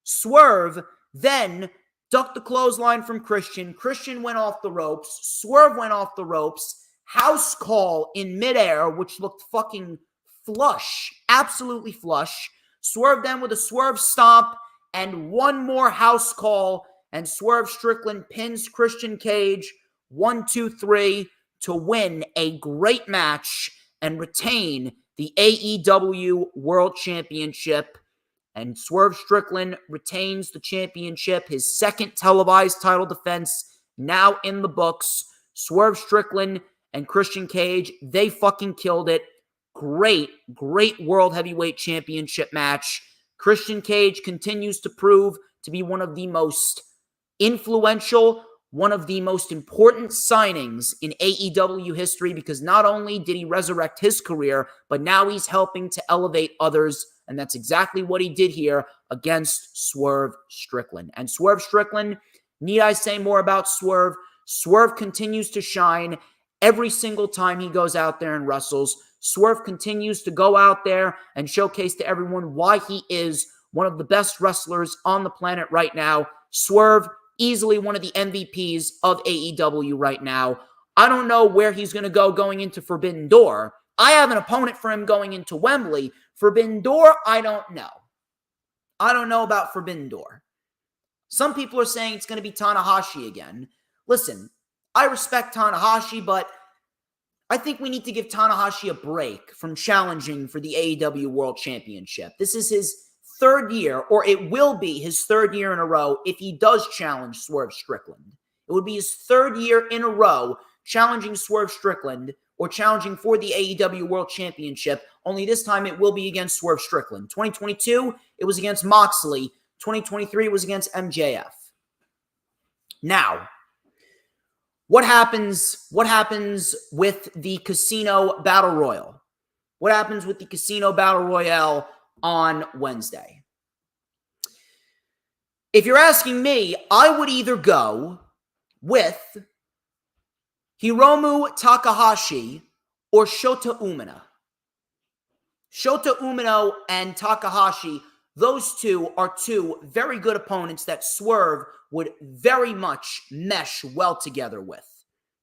Swerve then ducked the clothesline from Christian. Christian went off the ropes. Swerve went off the ropes. House call in midair, which looked fucking flush. Absolutely flush. Swerve then with a Swerve stomp and one more house call. And Swerve Strickland pins Christian Cage 1, 2, 3 to win a great match and retain the AEW World Championship. And Swerve Strickland retains the championship, his second televised title defense, now in the books. Swerve Strickland and Christian Cage, they fucking killed it. Great World Heavyweight Championship match. Christian Cage continues to prove to be one of the most influential, one of the most important signings in AEW history, because not only did he resurrect his career, but now he's helping to elevate others, and that's exactly what he did here against Swerve Strickland. And Swerve Strickland, need I say more about Swerve? Swerve continues to shine every single time he goes out there and wrestles. Swerve continues to go out there and showcase to everyone why he is one of the best wrestlers on the planet right now. Swerve, easily one of the MVPs of AEW right now. I don't know where he's going to go going into Forbidden Door. I have an opponent for him going into Wembley. Forbidden Door, I don't know. I don't know about Forbidden Door. Some people are saying it's going to be Tanahashi again. Listen, I respect Tanahashi, but I think we need to give Tanahashi a break from challenging for the AEW World Championship. This is his third year, or it will be his third year in a row if he does challenge Swerve Strickland. It would be his third year in a row challenging Swerve Strickland or challenging for the AEW World Championship, only this time it will be against Swerve Strickland. 2022, it was against Moxley. 2023 was against MJF. Now, what happens with the Casino Battle Royal? What happens with the Casino Battle Royale on Wednesday? If you're asking me, I would either go with Hiromu Takahashi or Shota Umino. Shota Umino and Takahashi, those two are two very good opponents that Swerve would very much mesh well together with.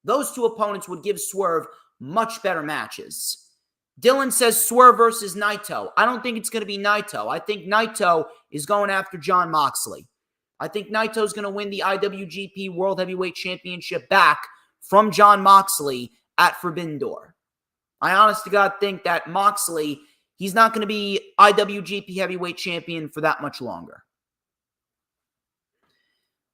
Those two opponents would give Swerve much better matches. Dylan says Swerve versus Naito. I don't think it's going to be Naito. I think Naito is going after Jon Moxley. I think Naito is going to win the IWGP World Heavyweight Championship back from Jon Moxley at Forbidden Door. I honest to God think that Moxley, he's not going to be IWGP Heavyweight Champion for that much longer.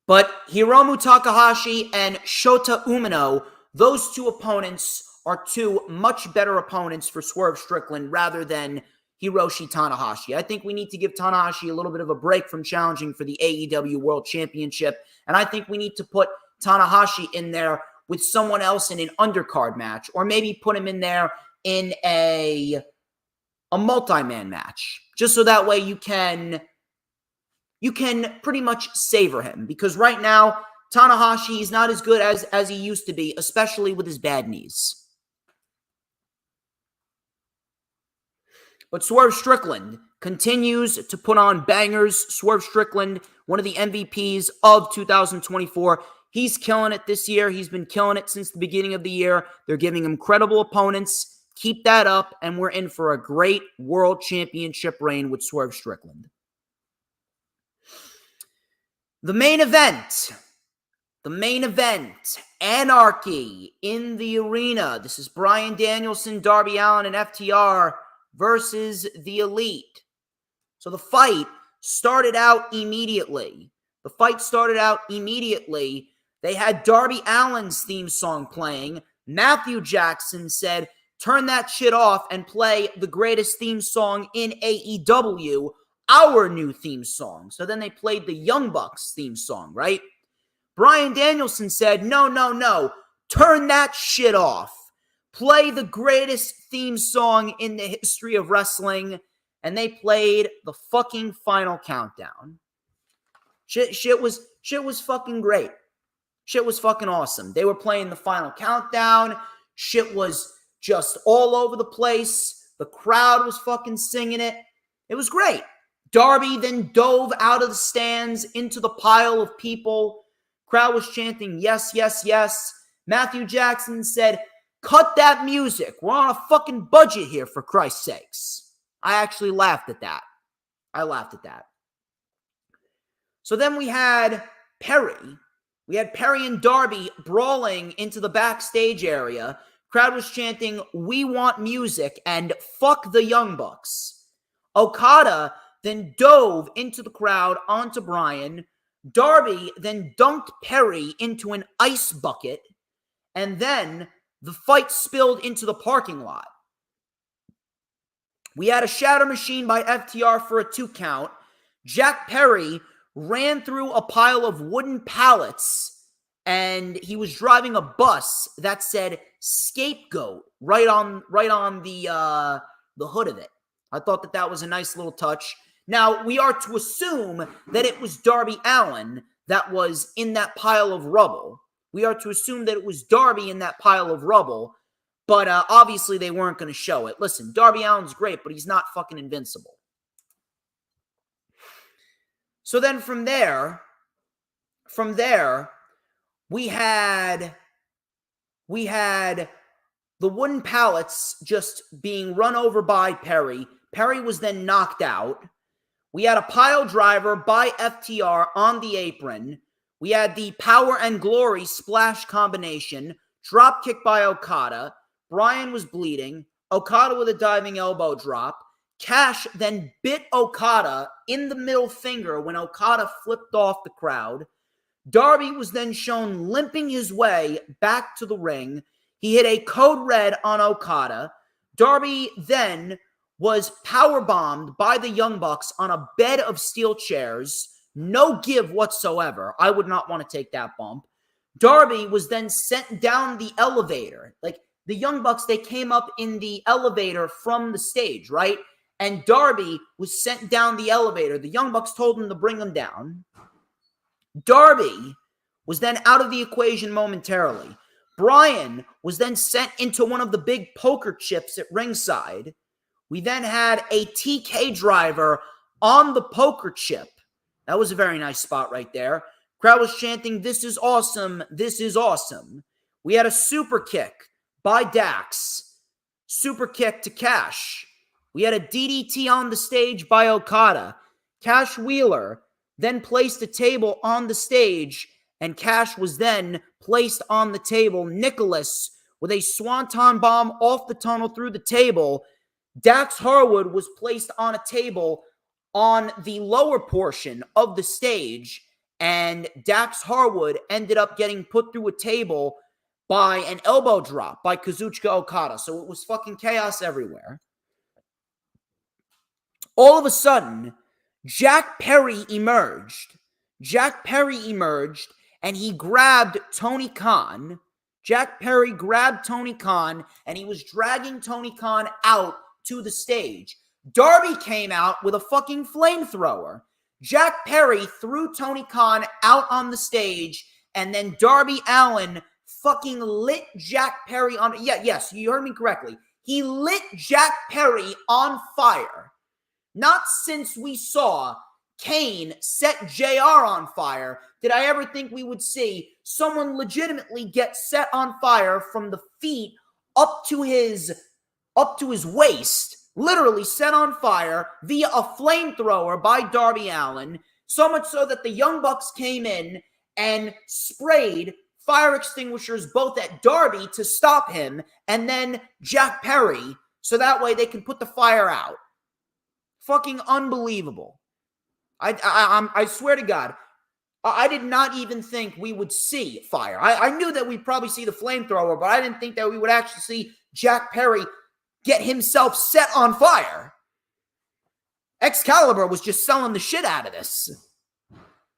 But Hiromu Takahashi and Shota Umino, those two opponents are two much better opponents for Swerve Strickland rather than Hiroshi Tanahashi. I think we need to give Tanahashi a little bit of a break from challenging for the AEW World Championship, and I think we need to put Tanahashi in there with someone else in an undercard match, or maybe put him in there in a multi-man match, just so that way you can pretty much savor him, because right now Tanahashi is not as good as he used to be, especially with his bad knees. But Swerve Strickland continues to put on bangers. Swerve Strickland, one of the MVPs of 2024. He's killing it this year. He's been killing it since the beginning of the year. They're giving him credible opponents. Keep that up, and we're in for a great World Championship reign with Swerve Strickland. The main event, Anarchy in the arena. This is Bryan Danielson, Darby Allin, and FTR versus the Elite. So the fight started out immediately. They had Darby Allin's theme song playing. Matthew Jackson said, "Turn that shit off and play the greatest theme song in AEW, our new theme song." So then they played the Young Bucks theme song, right? Bryan Danielson said, no, turn that shit off. Play the greatest theme song in the history of wrestling. And they played the fucking Final Countdown. Shit was fucking great. Shit was fucking awesome. They were playing the Final Countdown. Shit was just all over the place. The crowd was fucking singing it. It was great. Darby then dove out of the stands into the pile of people. Crowd was chanting, "Yes, yes, yes." Matthew Jackson said, "Cut that music. We're on a fucking budget here, for Christ's sakes." I actually laughed at that. So then we had Perry. We had Perry and Darby brawling into the backstage area. Crowd was chanting, "We want music," and "Fuck the Young Bucks." Okada then dove into the crowd onto Bryan. Darby then dunked Perry into an ice bucket. And then the fight spilled into the parking lot. We had a shatter machine by FTR for a 2 count. Jack Perry ran through a pile of wooden pallets, and he was driving a bus that said "Scapegoat" right on the hood of it. I thought that was a nice little touch. Now, we are to assume that it was Darby Allin that was in that pile of rubble. We are to assume that it was Darby in that pile of rubble, but obviously they weren't going to show it. Listen, Darby Allin's great, but he's not fucking invincible. So then from there, we had the wooden pallets just being run over by Perry. Perry was then knocked out. We had a pile driver by FTR on the apron. We had the Power and Glory splash combination, drop kick by Okada. Bryan was bleeding. Okada with a diving elbow drop. Cash then bit Okada in the middle finger when Okada flipped off the crowd. Darby was then shown limping his way back to the ring. He hit a code red on Okada. Darby then was powerbombed by the Young Bucks on a bed of steel chairs. No give whatsoever. I would not want to take that bump. Darby was then sent down the elevator. Like, the Young Bucks, they came up in the elevator from the stage, right? And Darby was sent down the elevator. The Young Bucks told him to bring him down. Darby was then out of the equation momentarily. Bryan was then sent into one of the big poker chips at ringside. We then had a TK driver on the poker chip. That was a very nice spot right there. Crowd was chanting, "This is awesome. This is awesome." We had a super kick by Dax. Super kick to Cash. We had a DDT on the stage by Okada. Cash Wheeler then placed a table on the stage, and Cash was then placed on the table. Nicholas with a swanton bomb off the tunnel through the table. Dax Harwood was placed on a table on the lower portion of the stage, and Dax Harwood ended up getting put through a table by an elbow drop by Kazuchika Okada. So it was fucking chaos everywhere. All of a sudden, Jack Perry emerged. And he grabbed Tony Khan. Jack Perry grabbed Tony Khan, and he was dragging Tony Khan out to the stage. Darby came out with a fucking flamethrower. Jack Perry threw Tony Khan out on the stage, and then Darby Allin fucking lit Jack Perry on... Yes, you heard me correctly. He lit Jack Perry on fire. Not since we saw Kane set JR on fire did I ever think we would see someone legitimately get set on fire from the feet up to his waist, literally set on fire via a flamethrower by Darby Allin, so much so that the Young Bucks came in and sprayed fire extinguishers both at Darby to stop him and then Jack Perry so that way they can put the fire out. Fucking unbelievable. I swear to God, I did not even think we would see fire. I knew that we'd probably see the flamethrower, but I didn't think that we would actually see Jack Perry get himself set on fire. Excalibur was just selling the shit out of this.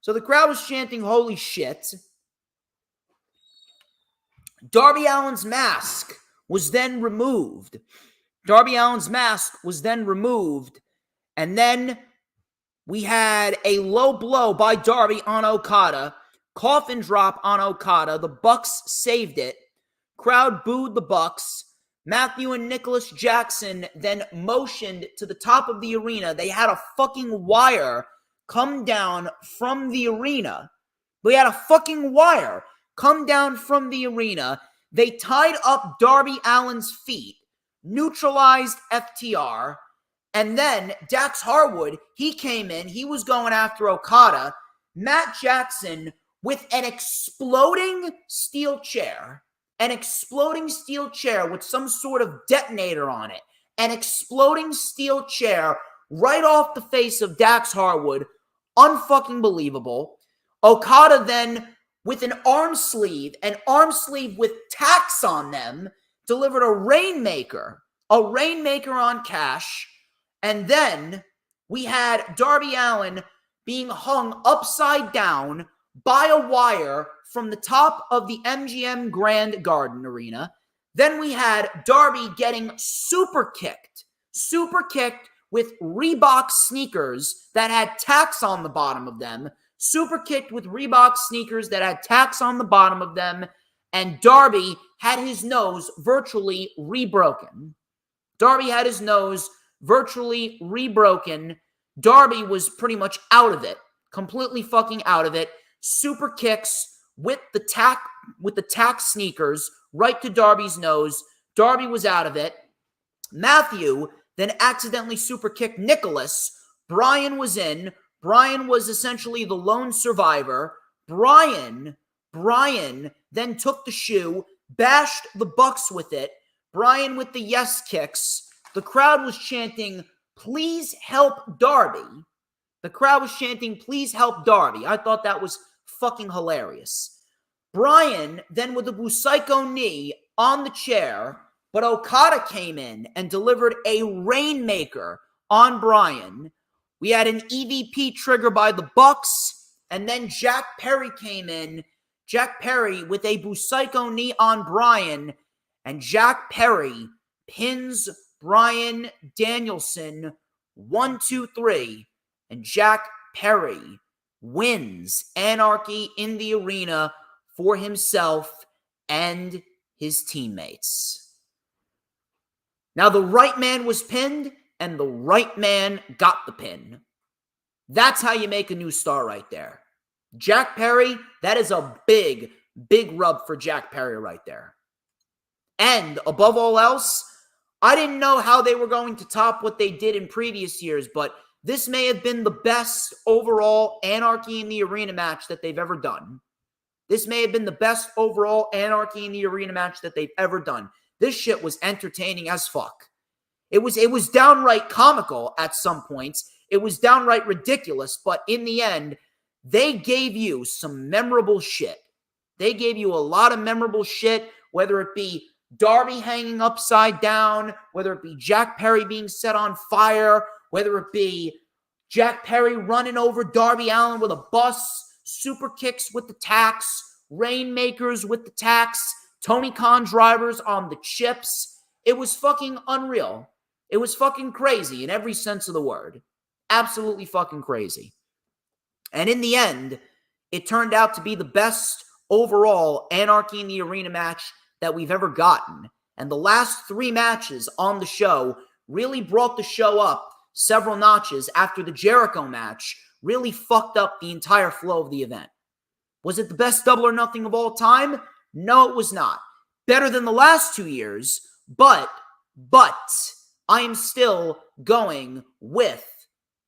So the crowd was chanting, "Holy shit." Darby Allin's mask was then removed. And then we had a low blow by Darby on Okada. Coffin drop on Okada. The Bucks saved it. Crowd booed the Bucks. Matthew and Nicholas Jackson then motioned to the top of the arena. They had a fucking wire come down from the arena. They tied up Darby Allin's feet, neutralized FTR, and then Dax Harwood, he came in. He was going after Okada. Matt Jackson with an exploding steel chair with some sort of detonator on it. An exploding steel chair right off the face of Dax Harwood. Unfucking believable. Okada then with an arm sleeve with tacks on them, delivered a Rainmaker on Cash. And then we had Darby Allin being hung upside down by a wire from the top of the MGM Grand Garden Arena. Then we had Darby getting super kicked with Reebok sneakers that had tacks on the bottom of them, and Darby had his nose virtually rebroken. Darby was pretty much out of it, completely fucking out of it. Super kicks with the tack sneakers right to Darby's nose. Darby was out of it. Matthew then accidentally super kicked Nicholas. Brian was in. Brian was essentially the lone survivor. Brian then took the shoe, bashed the Bucks with it. Brian with the yes kicks. The crowd was chanting, "Please help Darby." I thought that was fucking hilarious. Brian then with the Busaiku knee on the chair, but Okada came in and delivered a Rainmaker on Brian. We had an EVP trigger by the Bucks, and then Jack Perry came in. Jack Perry with a Busaiku knee on Brian, and Jack Perry pins Bryan Danielson 1, 2, 3, and Jack Perry wins Anarchy in the Arena for himself and his teammates. Now, the right man was pinned, and the right man got the pin. That's how you make a new star right there. Jack Perry, that is a big, big rub for Jack Perry right there. And above all else, I didn't know how they were going to top what they did in previous years, but this may have been the best overall Anarchy in the Arena match that they've ever done. This shit was entertaining as fuck. It was downright comical at some points. It was downright ridiculous, but in the end, they gave you some memorable shit. They gave you a lot of memorable shit, whether it be Darby hanging upside down, whether it be Jack Perry being set on fire, whether it be Jack Perry running over Darby Allin with a bus, super kicks with the tacks, Rainmakers with the tacks, Tony Khan drivers on the chips. It was fucking unreal. It was fucking crazy in every sense of the word. Absolutely fucking crazy. And in the end, it turned out to be the best overall Anarchy in the Arena match that we've ever gotten. And the last 3 matches on the show really brought the show up several notches after the Jericho match really fucked up the entire flow of the event. Was it the best Double or Nothing of all time? No, it was not. Better than the last 2 years, but I am still going with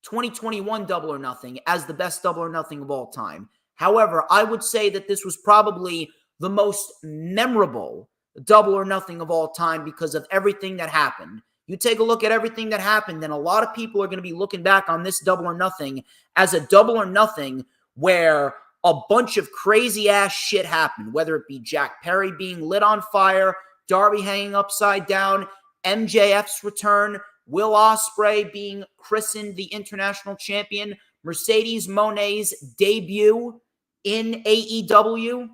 2021 Double or Nothing as the best Double or Nothing of all time. However, I would say that this was probably the most memorable Double or Nothing of all time because of everything that happened. You take a look at everything that happened, and a lot of people are going to be looking back on this Double or Nothing as a Double or Nothing where a bunch of crazy-ass shit happened, whether it be Jack Perry being lit on fire, Darby hanging upside down, MJF's return, Will Ospreay being christened the international champion, Mercedes Moné's debut in AEW,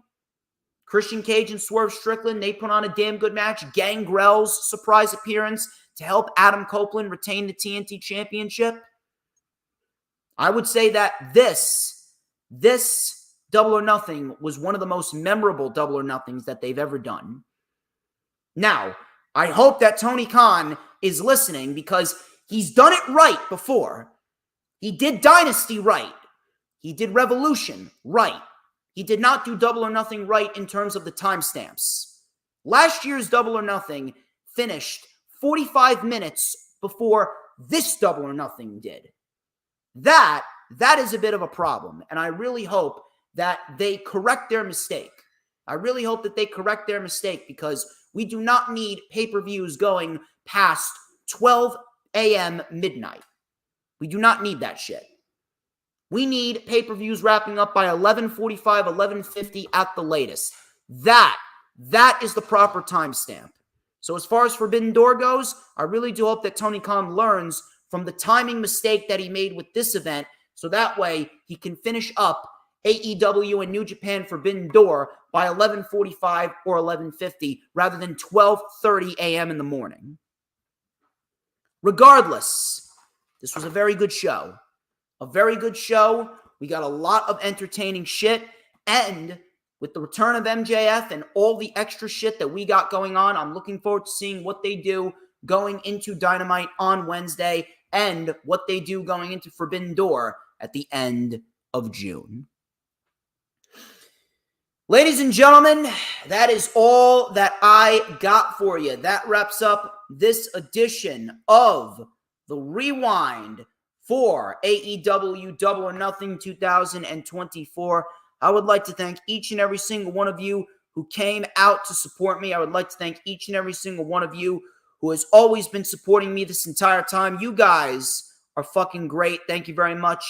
Christian Cage and Swerve Strickland, they put on a damn good match, Gangrel's surprise appearance to help Adam Copeland retain the TNT Championship. I would say that this Double or Nothing was one of the most memorable Double or Nothings that they've ever done. Now, I hope that Tony Khan is listening because he's done it right before. He did Dynasty right. He did Revolution right. He did not do Double or Nothing right in terms of the timestamps. Last year's Double or Nothing finished 45 minutes before this Double or Nothing did. That is a bit of a problem, and I really hope that they correct their mistake. Because we do not need pay-per-views going past 12 a.m. midnight. We do not need that shit. We need pay-per-views wrapping up by 11:45, 11:50 at the latest. That is the proper timestamp. So as far as Forbidden Door goes, I really do hope that Tony Khan learns from the timing mistake that he made with this event, so that way he can finish up AEW and New Japan Forbidden Door by 11:45 or 11:50 rather than 12:30 a.m. in the morning. Regardless, this was a very good show. A very good show. We got a lot of entertaining shit, and with the return of MJF and all the extra shit that we got going on, I'm looking forward to seeing what they do going into Dynamite on Wednesday and what they do going into Forbidden Door at the end of June. Ladies and gentlemen, that is all that I got for you. That wraps up this edition of the Rewind for AEW Double or Nothing 2024. I would like to thank each and every single one of you who came out to support me. I would like to thank each and every single one of you who has always been supporting me this entire time. You guys are fucking great. Thank you very much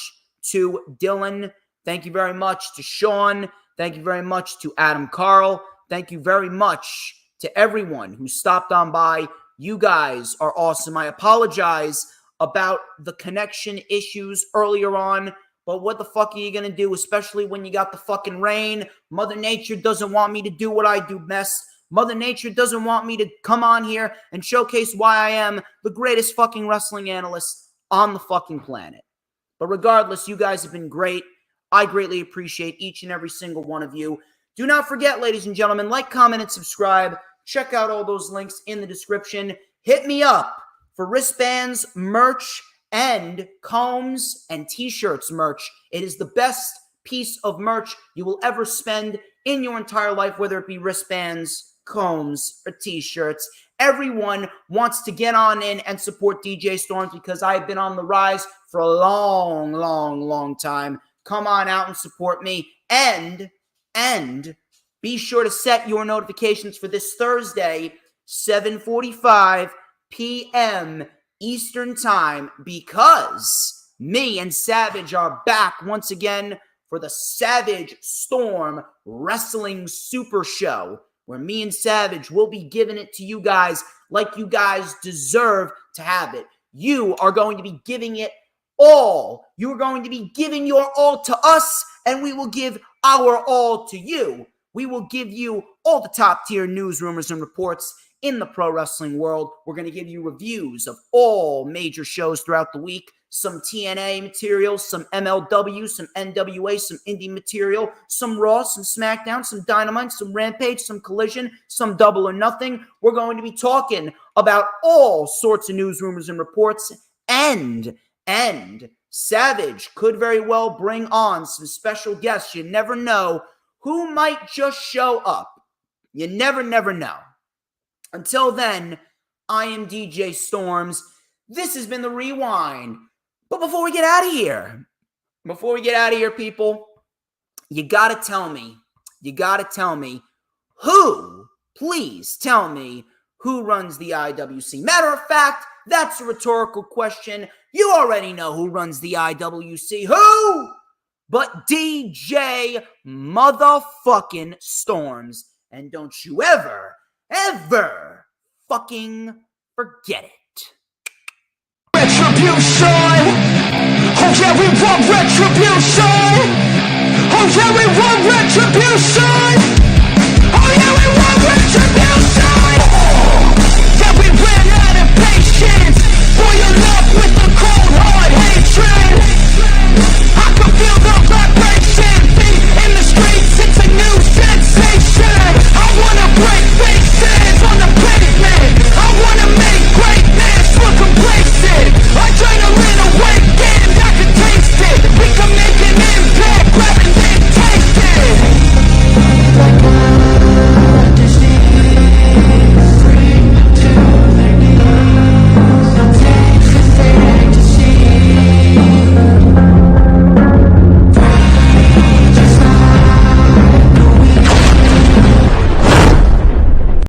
to Dylan. Thank you very much to Sean. Thank you very much to Adam Carl. Thank you very much to everyone who stopped on by. You guys are awesome. I apologize about the connection issues earlier on, but what the fuck are you going to do, especially when you got the fucking rain? Mother Nature doesn't want me to do what I do best. Mother Nature doesn't want me to come on here and showcase why I am the greatest fucking wrestling analyst on the fucking planet. But regardless, you guys have been great. I greatly appreciate each and every single one of you. Do not forget, ladies and gentlemen, like, comment, and subscribe. Check out all those links in the description. Hit me up for wristbands, merch, and combs and t-shirts merch. It is the best piece of merch you will ever spend in your entire life, whether it be wristbands, combs, or t-shirts. Everyone wants to get on in and support DJ Storms because I've been on the rise for a long, long, long time. Come on out and support me. And be sure to set your notifications for this Thursday, 7:45 p.m. Eastern Time, because me and Savage are back once again for the Savage Storm Wrestling Super Show, where me and Savage will be giving it to you guys like you guys deserve to have it. You are going to be giving it all. You are going to be giving your all to us, and we will give our all to you. We will give you all the top tier news, rumors, and reports in the pro wrestling world. We're going to give you reviews of all major shows throughout the week, some TNA material, some MLW, some NWA, some indie material, some Raw, some SmackDown, some Dynamite, some Rampage, some Collision, some Double or Nothing. We're going to be talking about all sorts of news, rumors, and reports, and Savage could very well bring on some special guests. You never know who might just show up. You never know. Until then, I am DJ Storms. This has been The Rewind. But before we get out of here, people, you gotta tell me who, please tell me who runs the IWC. Matter of fact, that's a rhetorical question. You already know who runs the IWC. Who? But DJ motherfucking Storms. And don't you ever fucking forget it. Retribution! Oh yeah, we want retribution! Oh yeah, we want retribution! Oh yeah, we want retribution! Yeah, we ran out of patience for your love with